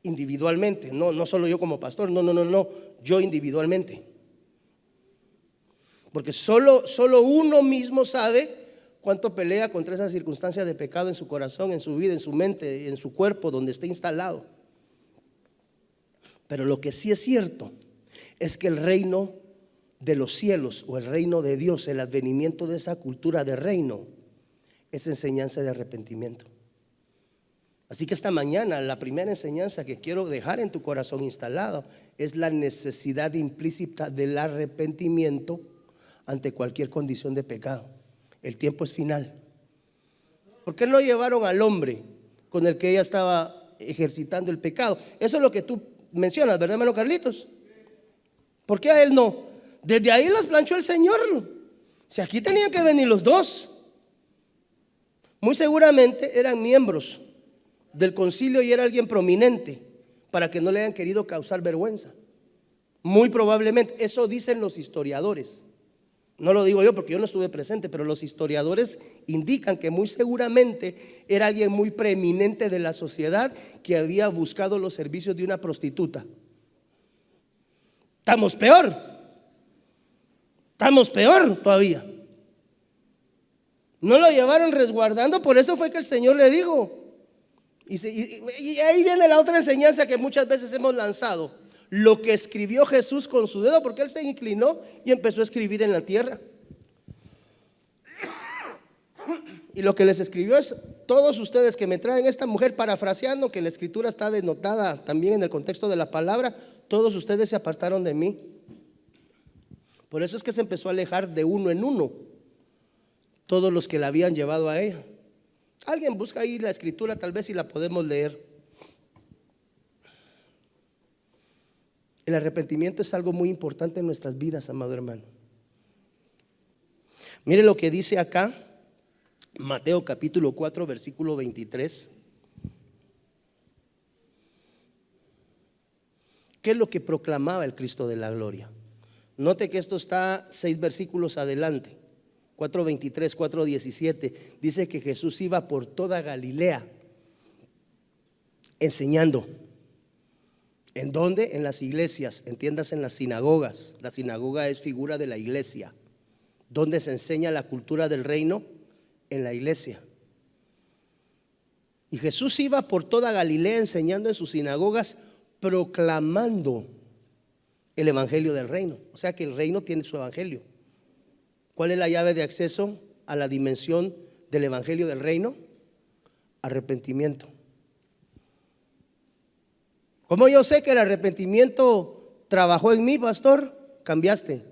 Individualmente, no solo yo como pastor, no, yo individualmente. Porque solo uno mismo sabe cuánto pelea contra esas circunstancias de pecado en su corazón, en su vida, en su mente, en su cuerpo, donde esté instalado. Pero lo que sí es cierto es que el reino de los cielos, o el reino de Dios, el advenimiento de esa cultura de reino, es enseñanza de arrepentimiento. Así que esta mañana la primera enseñanza que quiero dejar en tu corazón instalado es la necesidad implícita del arrepentimiento ante cualquier condición de pecado. El tiempo es final. ¿Por qué no llevaron al hombre con el que ella estaba ejercitando el pecado? Eso es lo que tú mencionas, ¿verdad, hermano Carlitos? ¿Por qué a él no? Desde ahí los planchó el Señor. Si aquí tenían que venir los dos, muy seguramente eran miembros del concilio y era alguien prominente para que no le hayan querido causar vergüenza. Muy probablemente, eso dicen los historiadores. No lo digo yo porque yo no estuve presente, pero los historiadores indican que muy seguramente era alguien muy preeminente de la sociedad que había buscado los servicios de una prostituta. Estamos peor todavía. No lo llevaron resguardando, por eso fue que el Señor le dijo. Y ahí viene la otra enseñanza que muchas veces hemos lanzado: lo que escribió Jesús con su dedo, porque él se inclinó y empezó a escribir en la tierra. Y lo que les escribió es: todos ustedes que me traen esta mujer, parafraseando que la escritura está denotada también en el contexto de la palabra, todos ustedes se apartaron de mí. Por eso es que se empezó a alejar de uno en uno todos los que la habían llevado a ella. Alguien busca ahí la escritura, tal vez si la podemos leer. El arrepentimiento es algo muy importante en nuestras vidas, amado hermano. Mire lo que dice acá Mateo capítulo 4 versículo 23. ¿Qué es lo que proclamaba el Cristo de la gloria? Note que esto está 6 versículos adelante. 4:23, 4:17. Dice que Jesús iba por toda Galilea enseñando. ¿En dónde? En las iglesias, entiendas, en las sinagogas. La sinagoga es figura de la iglesia. ¿Dónde se enseña la cultura del reino? En la iglesia. Y Jesús iba por toda Galilea enseñando en sus sinagogas, proclamando el evangelio del reino. O sea que el reino tiene su evangelio. ¿Cuál es la llave de acceso a la dimensión del evangelio del reino? Arrepentimiento. ¿Cómo yo sé que el arrepentimiento trabajó en mí, pastor? Cambiaste.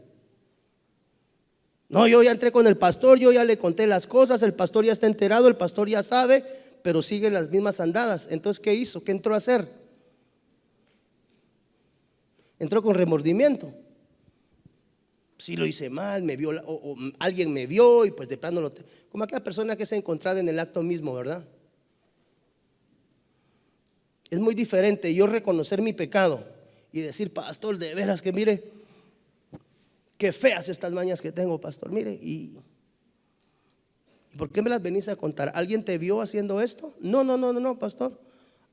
No, yo ya entré con el pastor, yo ya le conté las cosas, el pastor ya está enterado, el pastor ya sabe, pero siguen las mismas andadas. Entonces, ¿qué hizo? ¿Qué entró a hacer? Entró con remordimiento. Si lo hice mal, me vio, o alguien me vio y pues de plano como aquella persona que se ha encontrado en el acto mismo, ¿verdad? Es muy diferente yo reconocer mi pecado y decir, pastor, de veras que mire, qué feas estas mañas que tengo, pastor, mire, ¿y por qué me las venís a contar? ¿Alguien te vio haciendo esto? No, pastor.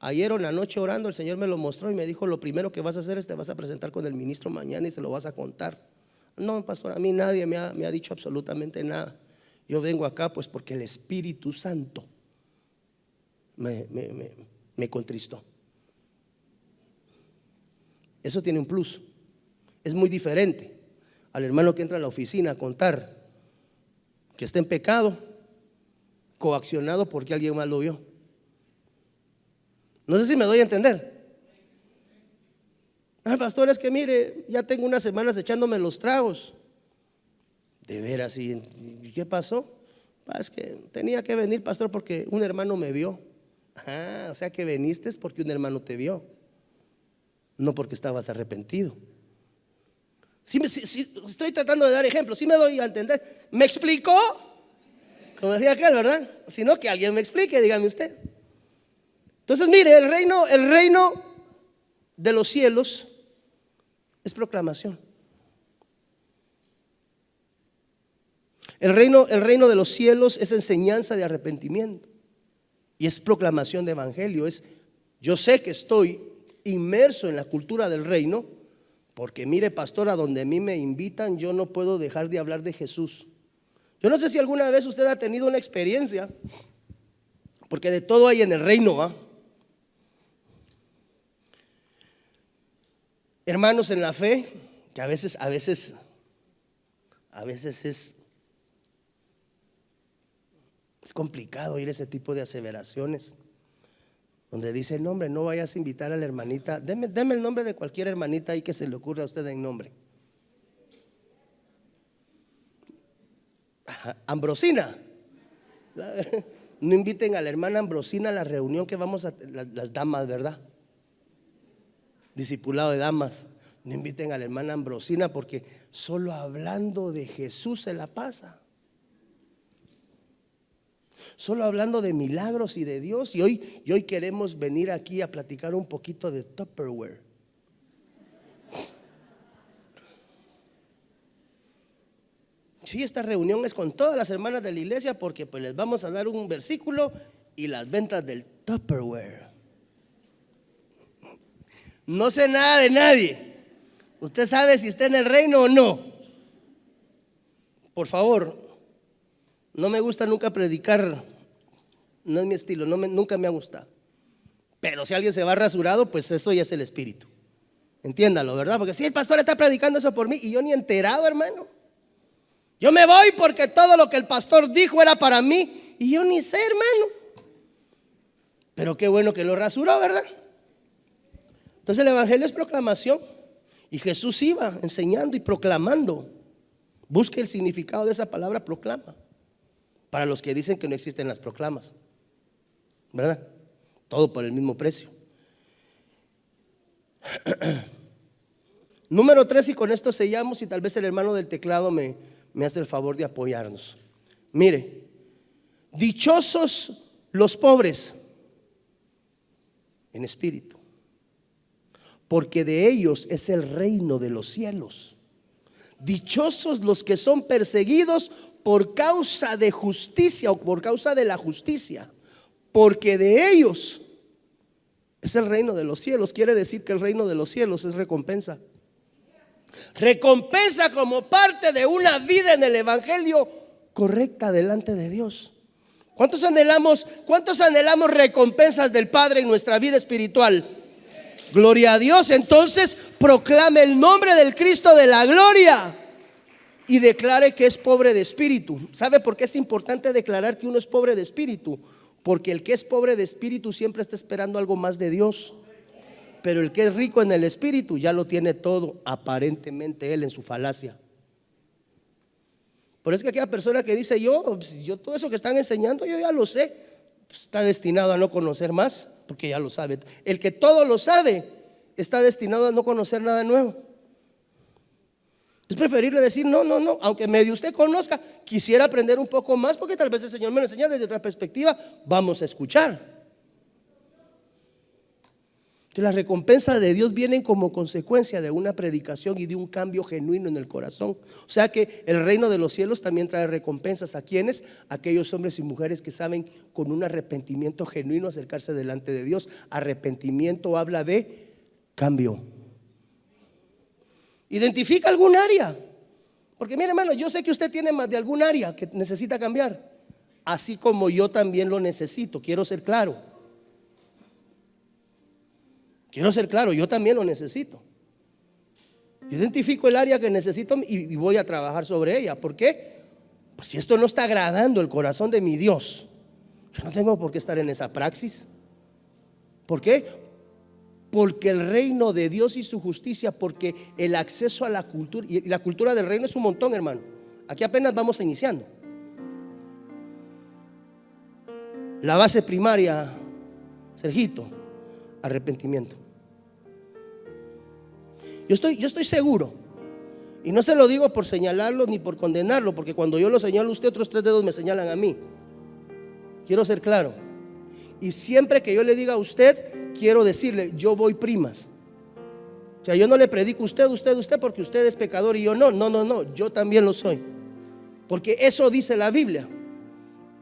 Ayer en la noche orando el Señor me lo mostró y me dijo, lo primero que vas a hacer es te vas a presentar con el ministro mañana y se lo vas a contar. No, pastor, a mí nadie me ha dicho absolutamente nada. Yo vengo acá pues porque el Espíritu Santo me contristó. Eso tiene un plus. Es muy diferente al hermano que entra a la oficina a contar que está en pecado, coaccionado porque alguien más lo vio. No sé si me doy a entender. Pastor, es que mire, ya tengo unas semanas echándome los tragos. De veras, ¿y qué pasó? Es que tenía que venir, pastor, porque un hermano me vio. O sea que viniste porque un hermano te vio, no porque estabas arrepentido. Sí, estoy tratando de dar ejemplos, sí me doy a entender. ¿Me explicó? Como decía aquel, ¿verdad? Sino que alguien me explique, dígame usted. Entonces mire, el reino de los cielos es proclamación. El reino de los cielos es enseñanza de arrepentimiento y es proclamación de evangelio. Yo sé que estoy inmerso en la cultura del reino, porque mire, pastor, a donde a mí me invitan yo no puedo dejar de hablar de Jesús. Yo no sé si alguna vez usted ha tenido una experiencia, porque de todo hay en el reino, ¿va? Hermanos en la fe, que a veces es complicado oír ese tipo de aseveraciones, donde dice, no hombre, no vayas a invitar a la hermanita, deme el nombre de cualquier hermanita ahí que se le ocurra a usted en nombre. Ambrosina. No inviten a la hermana Ambrosina a la reunión que vamos a las damas, ¿verdad? Discipulado de damas. No inviten a la hermana Ambrosina porque solo hablando de Jesús se la pasa. Solo hablando de milagros y de Dios. Y hoy queremos venir aquí a platicar un poquito de Tupperware. Sí, esta reunión es con todas las hermanas de la iglesia porque pues les vamos a dar un versículo y las ventas del Tupperware. No sé nada de nadie. ¿Usted sabe si está en el reino o no? Por favor, no me gusta nunca predicar, no es mi estilo, nunca me ha gustado. Pero si alguien se va rasurado, pues eso ya es el espíritu. Entiéndalo, ¿verdad? Porque si el pastor está predicando eso por mí y yo ni enterado, hermano. Yo me voy porque todo lo que el pastor dijo era para mí y yo ni sé, hermano. Pero qué bueno que lo rasuró, ¿verdad? Entonces el evangelio es proclamación y Jesús iba enseñando y proclamando. Busque el significado de esa palabra proclama. Para los que dicen que no existen las proclamas, ¿verdad? Todo por el mismo precio. Número 3, y con esto sellamos, y tal vez el hermano del teclado me hace el favor de apoyarnos. Mire, dichosos los pobres en espíritu, porque de ellos es el reino de los cielos. Dichosos los que son perseguidos por causa de justicia o por causa de la justicia, porque de ellos es el reino de los cielos. Quiere decir que el reino de los cielos es recompensa. Recompensa como parte de una vida en el evangelio correcta delante de Dios. ¿Cuántos anhelamos recompensas del Padre en nuestra vida espiritual? Gloria a Dios. Entonces proclame el nombre del Cristo de la gloria. y declare que es pobre de espíritu. ¿Sabe por qué es importante declarar que uno es pobre de espíritu? Porque el que es pobre de espíritu siempre está esperando algo más de Dios. Pero el que es rico en el espíritu ya lo tiene todo, aparentemente él en su falacia. Por eso es que aquella persona que dice yo todo eso que están enseñando yo ya lo sé, pues está destinado a no conocer más, porque ya lo sabe. El que todo lo sabe está destinado a no conocer nada nuevo. Es preferible decir no, aunque medio usted conozca, quisiera aprender un poco más, porque tal vez el Señor me lo enseña desde otra perspectiva. Vamos a escuchar. Que las recompensas de Dios vienen como consecuencia de una predicación y de un cambio genuino en el corazón. O sea que el reino de los cielos también trae recompensas. ¿A quiénes? Aquellos hombres y mujeres que saben con un arrepentimiento genuino acercarse delante de Dios. Arrepentimiento habla de cambio. Identifica algún área. Porque mire, hermano, yo sé que usted tiene más de algún área que necesita cambiar, así como yo también lo necesito. Quiero ser claro, yo también lo necesito. Yo identifico el área que necesito y voy a trabajar sobre ella. ¿Por qué? Pues si esto no está agradando el corazón de mi Dios, yo no tengo por qué estar en esa praxis. ¿Por qué? Porque el reino de Dios y su justicia, porque el acceso a la cultura, y la cultura del reino es un montón, hermano. Aquí apenas vamos iniciando. La base primaria, Sergito, arrepentimiento. Yo estoy seguro, y no se lo digo por señalarlo ni por condenarlo, porque cuando yo lo señalo a usted, otros 3 dedos me señalan a mí. Quiero ser claro. Y siempre que yo le diga a usted, quiero decirle, yo voy primas. O sea, yo no le predico a usted, porque usted es pecador y yo no, yo también lo soy. Porque eso dice la Biblia.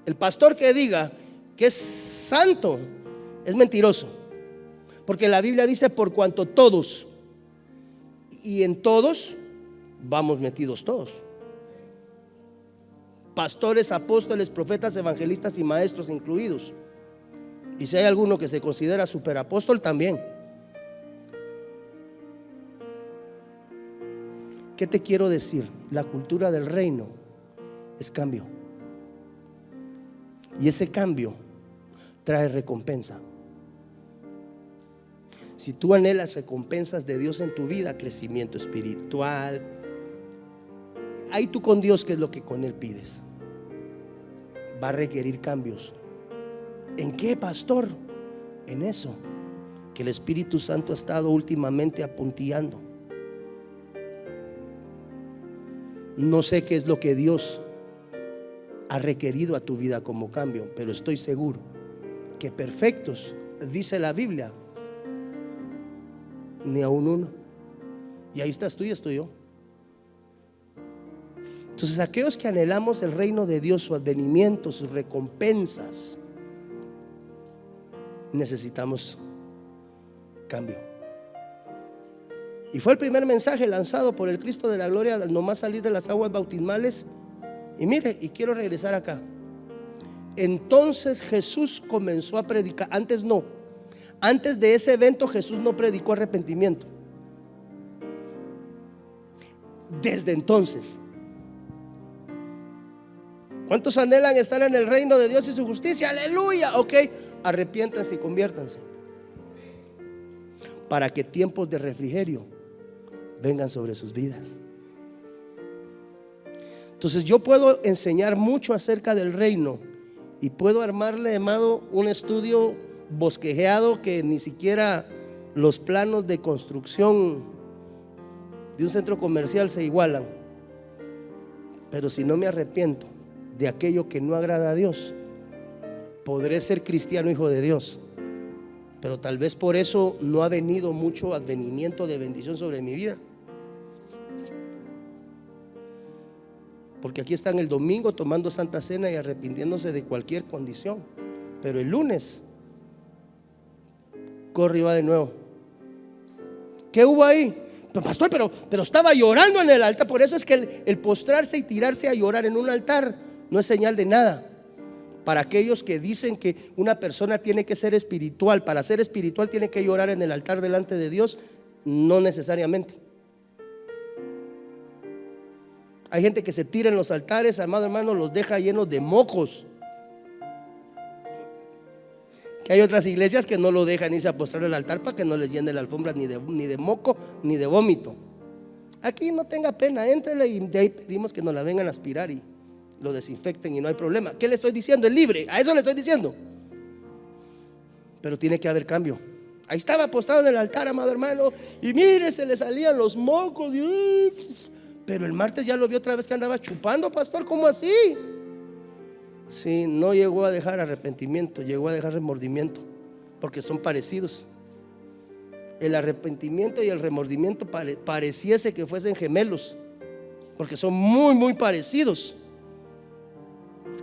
El pastor que diga que es santo es mentiroso. Porque la Biblia dice por cuanto todos, y en todos vamos metidos todos. Pastores, apóstoles, profetas, evangelistas y maestros incluidos. Y si hay alguno que se considera superapóstol también. ¿Qué te quiero decir? La cultura del reino es cambio. Y ese cambio trae recompensa. Si tú anhelas recompensas de Dios en tu vida, crecimiento espiritual, ahí tú con Dios, ¿qué es lo que con Él pides? Va a requerir cambios. ¿En qué, pastor? En eso que el Espíritu Santo ha estado últimamente apuntillando. No sé qué es lo que Dios ha requerido a tu vida como cambio, pero estoy seguro que perfectos, dice la Biblia, ni aún uno. Y ahí estás tú y estoy yo. Entonces, aquellos que anhelamos el reino de Dios, su advenimiento, sus recompensas, necesitamos cambio. Y fue el primer mensaje lanzado por el Cristo de la gloria al nomás salir de las aguas bautismales. Y mire, y quiero regresar acá. Entonces Jesús comenzó a predicar. Antes de ese evento Jesús no predicó arrepentimiento. Desde entonces. ¿Cuántos anhelan estar en el reino de Dios y su justicia? Aleluya. Ok, arrepiéntanse y conviértanse, para que tiempos de refrigerio vengan sobre sus vidas. Entonces yo puedo enseñar mucho acerca del reino y puedo armarle, amado, un estudio bosquejeado que ni siquiera los planos de construcción de un centro comercial se igualan. Pero si no me arrepiento de aquello que no agrada a Dios, podré ser cristiano, hijo de Dios, pero tal vez por eso no ha venido mucho advenimiento de bendición sobre mi vida. Porque aquí están el domingo tomando Santa Cena y arrepintiéndose de cualquier condición, pero el lunes corre y va de nuevo. ¿Qué hubo ahí? Pastor, pero estaba llorando en el altar. Por eso es que el postrarse y tirarse a llorar en un altar no es señal de nada. Para aquellos que dicen que una persona tiene que ser espiritual, para ser espiritual tiene que llorar en el altar delante de Dios, no necesariamente. Hay gente que se tira en los altares, amado hermano, los deja llenos de mocos. Que hay otras iglesias que no lo dejan irse a postrar al altar para que no les llene la alfombra ni de moco ni de vómito. Aquí no tenga pena, éntrele y de ahí pedimos que nos la vengan a aspirar y lo desinfecten y no hay problema. ¿Qué le estoy diciendo? Es libre, a eso le estoy diciendo. Pero tiene que haber cambio. Ahí estaba postrado en el altar, amado hermano, y mire, se le salían los mocos pero el martes ya lo vio otra vez que andaba chupando, pastor. ¿Cómo así? Sí, no llegó a dejar arrepentimiento, llegó a dejar remordimiento, porque son parecidos. El arrepentimiento y el remordimiento pareciese que fuesen gemelos, porque son muy, muy parecidos.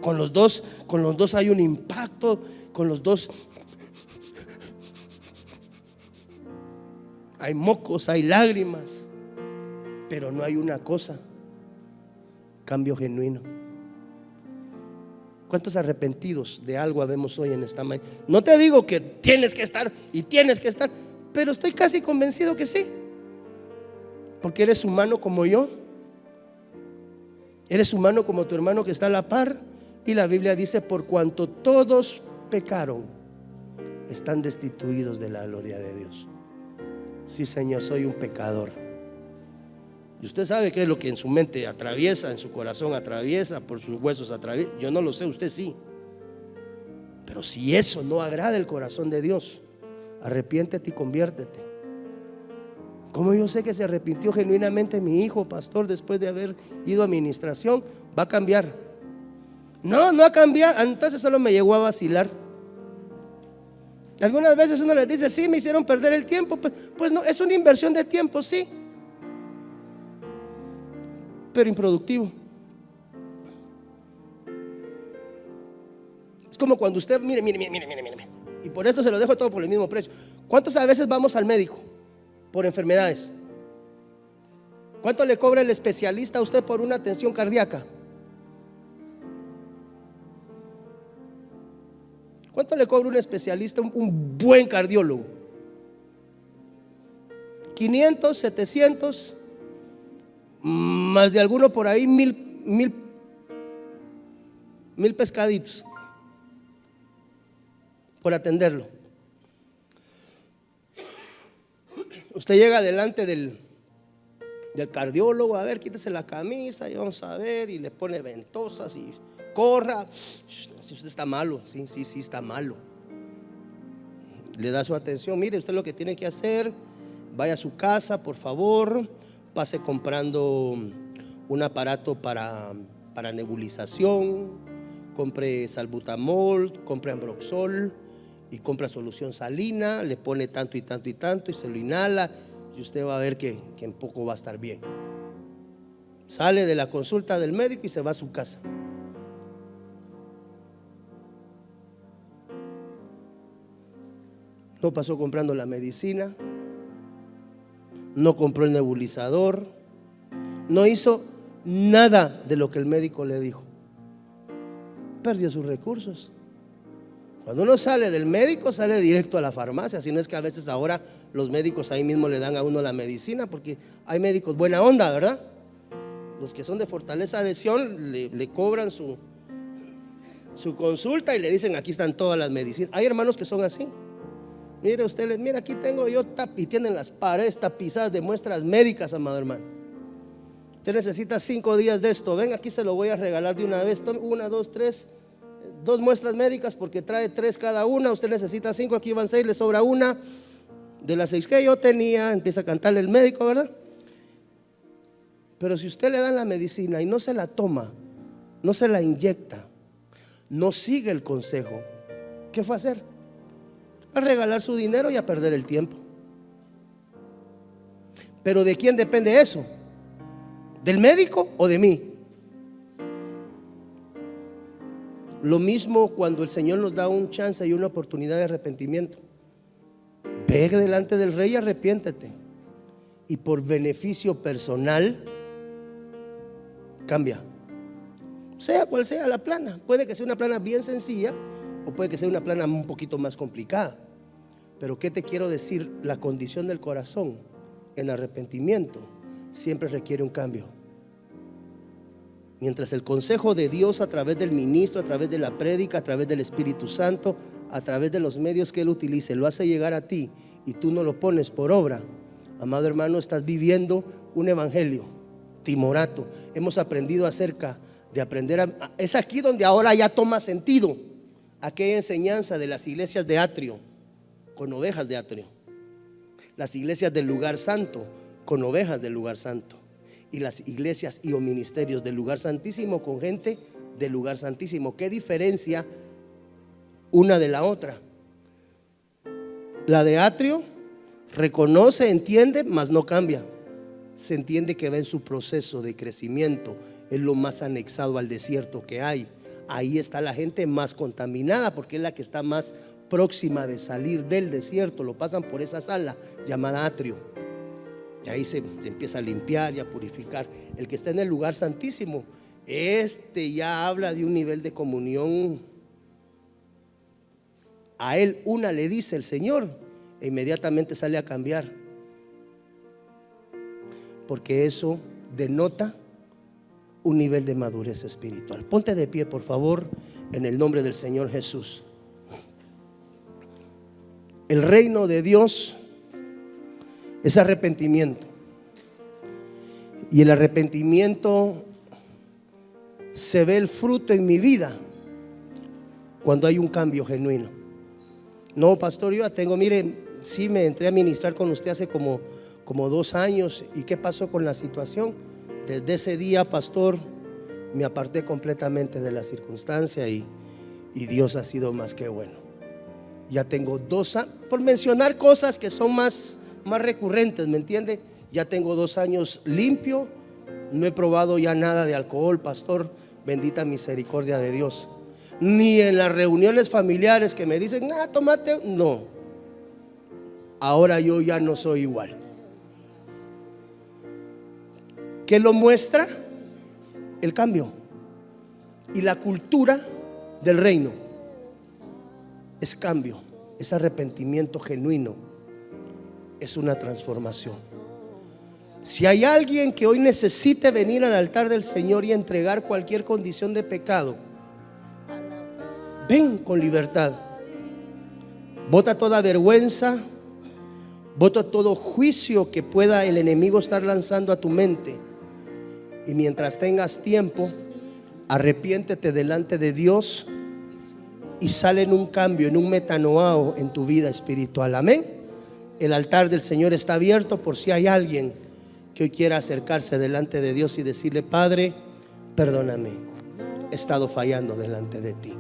Con los dos hay un impacto, con los dos hay mocos, hay lágrimas, pero no hay una cosa: cambio genuino. ¿Cuántos arrepentidos de algo habemos hoy en esta mañana? No te digo que tienes que estar y tienes que estar, pero estoy casi convencido que sí, porque eres humano como yo, eres humano como tu hermano que está a la par. Y la Biblia dice: por cuanto todos pecaron, están destituidos de la gloria de Dios. Sí, Señor, soy un pecador. Y usted sabe qué es lo que en su mente atraviesa, en su corazón atraviesa, por sus huesos atraviesa. Yo no lo sé, usted sí. Pero si eso no agrada el corazón de Dios, arrepiéntete y conviértete. Como yo sé que se arrepintió genuinamente mi hijo, pastor, después de haber ido a administración, va a cambiar. No ha cambiado. Entonces solo me llegó a vacilar. Algunas veces uno les dice: sí, me hicieron perder el tiempo. Pues no, es una inversión de tiempo, sí, pero improductivo. Es como cuando usted, mire, y por eso se lo dejo todo por el mismo precio. ¿Cuántas veces vamos al médico por enfermedades? ¿Cuánto le cobra el especialista a usted por una atención cardíaca? ¿Cuánto le cobra un especialista, un buen cardiólogo? 500, 700, más de alguno por ahí, mil pescaditos por atenderlo. Usted llega delante del cardiólogo: a ver, quítese la camisa y vamos a ver, y le pone ventosas y corra. Si usted está malo, sí, está malo. Le da su atención: mire, usted lo que tiene que hacer, vaya a su casa, por favor, pase comprando un aparato para nebulización, compre salbutamol, compre ambroxol y compra solución salina, le pone tanto y tanto y tanto y se lo inhala, y usted va a ver que en poco va a estar bien. Sale de la consulta del médico y se va a su casa. No pasó comprando la medicina, no compró el nebulizador, no hizo nada de lo que el médico le dijo. Perdió sus recursos. Cuando uno sale del médico, sale directo a la farmacia. Si no es que a veces ahora los médicos ahí mismo le dan a uno la medicina, porque hay médicos buena onda, ¿verdad? Los que son de Fortaleza de Sion le cobran su consulta y le dicen: aquí están todas las medicinas. Hay hermanos que son así. Mire usted, mira, aquí tengo yo, y tienen las paredes tapizadas de muestras médicas, amado hermano. Usted necesita 5 días de esto, ven, aquí se lo voy a regalar de una vez. Tome 1, 2, 3, 2 muestras médicas, porque trae 3 cada una. Usted necesita 5, aquí van 6, le sobra una de las 6 que yo tenía. Empieza a cantarle el médico, ¿verdad? Pero si usted le da la medicina y no se la toma, no se la inyecta, no sigue el consejo, ¿qué fue a hacer? A regalar su dinero y a perder el tiempo. Pero ¿de quién depende eso? ¿Del médico o de mí? Lo mismo cuando el Señor nos da un chance y una oportunidad de arrepentimiento. Ve delante del Rey y arrepiéntete, y por beneficio personal cambia. Sea cual sea la plana. Puede que sea una plana bien sencilla, o puede que sea una plana un poquito más complicada. Pero ¿qué te quiero decir? La condición del corazón en arrepentimiento siempre requiere un cambio. Mientras el consejo de Dios a través del ministro, a través de la prédica, a través del Espíritu Santo, a través de los medios que Él utilice, lo hace llegar a ti y tú no lo pones por obra, amado hermano, estás viviendo un evangelio timorato. Hemos aprendido acerca de es aquí donde ahora ya toma sentido aquella enseñanza de las iglesias de atrio con ovejas de atrio, las iglesias del lugar santo con ovejas del lugar santo, y las iglesias y o ministerios del lugar santísimo con gente del lugar santísimo. ¿Qué diferencia una de la otra? La de atrio reconoce, entiende, mas no cambia. Se entiende que va en su proceso de crecimiento. Es lo más anexado al desierto que hay. Ahí está la gente más contaminada, porque es la que está más próxima de salir del desierto. Lo pasan por esa sala llamada atrio, y ahí se empieza a limpiar y a purificar. El que está en el lugar santísimo, ya habla de un nivel de comunión. A él una le dice el Señor e inmediatamente sale a cambiar, porque eso denota un nivel de madurez espiritual. Ponte de pie, por favor, en el nombre del Señor Jesús. El reino de Dios es arrepentimiento, y el arrepentimiento se ve el fruto en mi vida cuando hay un cambio genuino. No, pastor, yo ya tengo, mire, sí me entré a ministrar con usted hace como 2 años. ¿Y qué pasó con la situación? Desde ese día, pastor, me aparté completamente de la circunstancia y Dios ha sido más que bueno. Ya tengo 2 años, por mencionar cosas que son más recurrentes, ¿me entiende? Ya tengo 2 años limpio, no he probado ya nada de alcohol, pastor, bendita misericordia de Dios. Ni en las reuniones familiares que me dicen, tómate, no. Ahora yo ya no soy igual. ¿Qué lo muestra? El cambio y la cultura del reino. Es cambio, es arrepentimiento genuino, es una transformación. Si hay alguien que hoy necesite venir al altar del Señor y entregar cualquier condición de pecado, ven con libertad. Bota toda vergüenza, bota todo juicio que pueda el enemigo estar lanzando a tu mente, y mientras tengas tiempo, arrepiéntete delante de Dios y sale en un cambio, en un metanoao en tu vida espiritual. Amén. El altar del Señor está abierto por si hay alguien que hoy quiera acercarse delante de Dios y decirle: Padre, perdóname, he estado fallando delante de ti.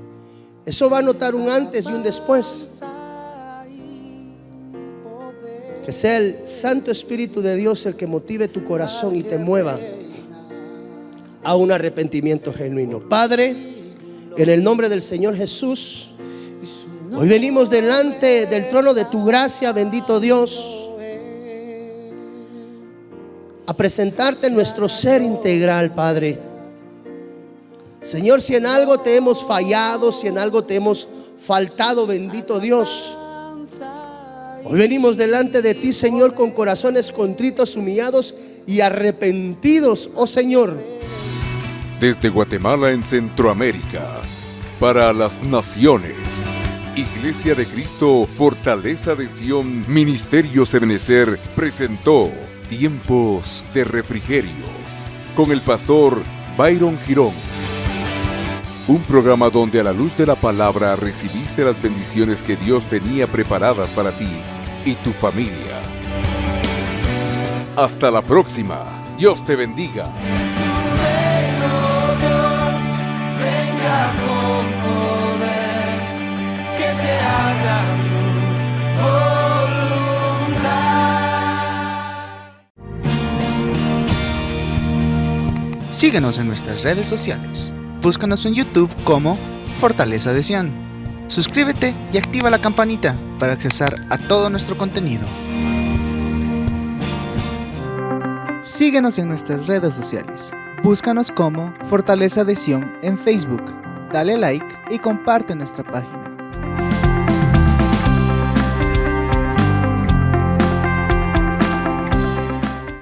Eso va a notar un antes y un después. Que sea el Santo Espíritu de Dios el que motive tu corazón y te mueva a un arrepentimiento genuino. Padre, en el nombre del Señor Jesús, hoy venimos delante del trono de tu gracia, bendito Dios, a presentarte nuestro ser integral, Padre. Señor, si en algo te hemos fallado, si en algo te hemos faltado, bendito Dios, hoy venimos delante de ti, Señor, con corazones contritos, humillados y arrepentidos, oh Señor. Desde Guatemala en Centroamérica, para las naciones, Iglesia de Cristo, Fortaleza de Sion, Ministerios Ebenecer presentó Tiempos de Refrigerio con el pastor Byron Girón. Un programa donde a la luz de la palabra recibiste las bendiciones que Dios tenía preparadas para ti y tu familia. Hasta la próxima. Dios te bendiga. Con poder, que se haga tu voluntad. Síguenos en nuestras redes sociales. Búscanos en YouTube como Fortaleza de Sion. Suscríbete y activa la campanita para accesar a todo nuestro contenido. Síguenos en nuestras redes sociales. Búscanos como Fortaleza de Sion en Facebook. Dale like y comparte nuestra página.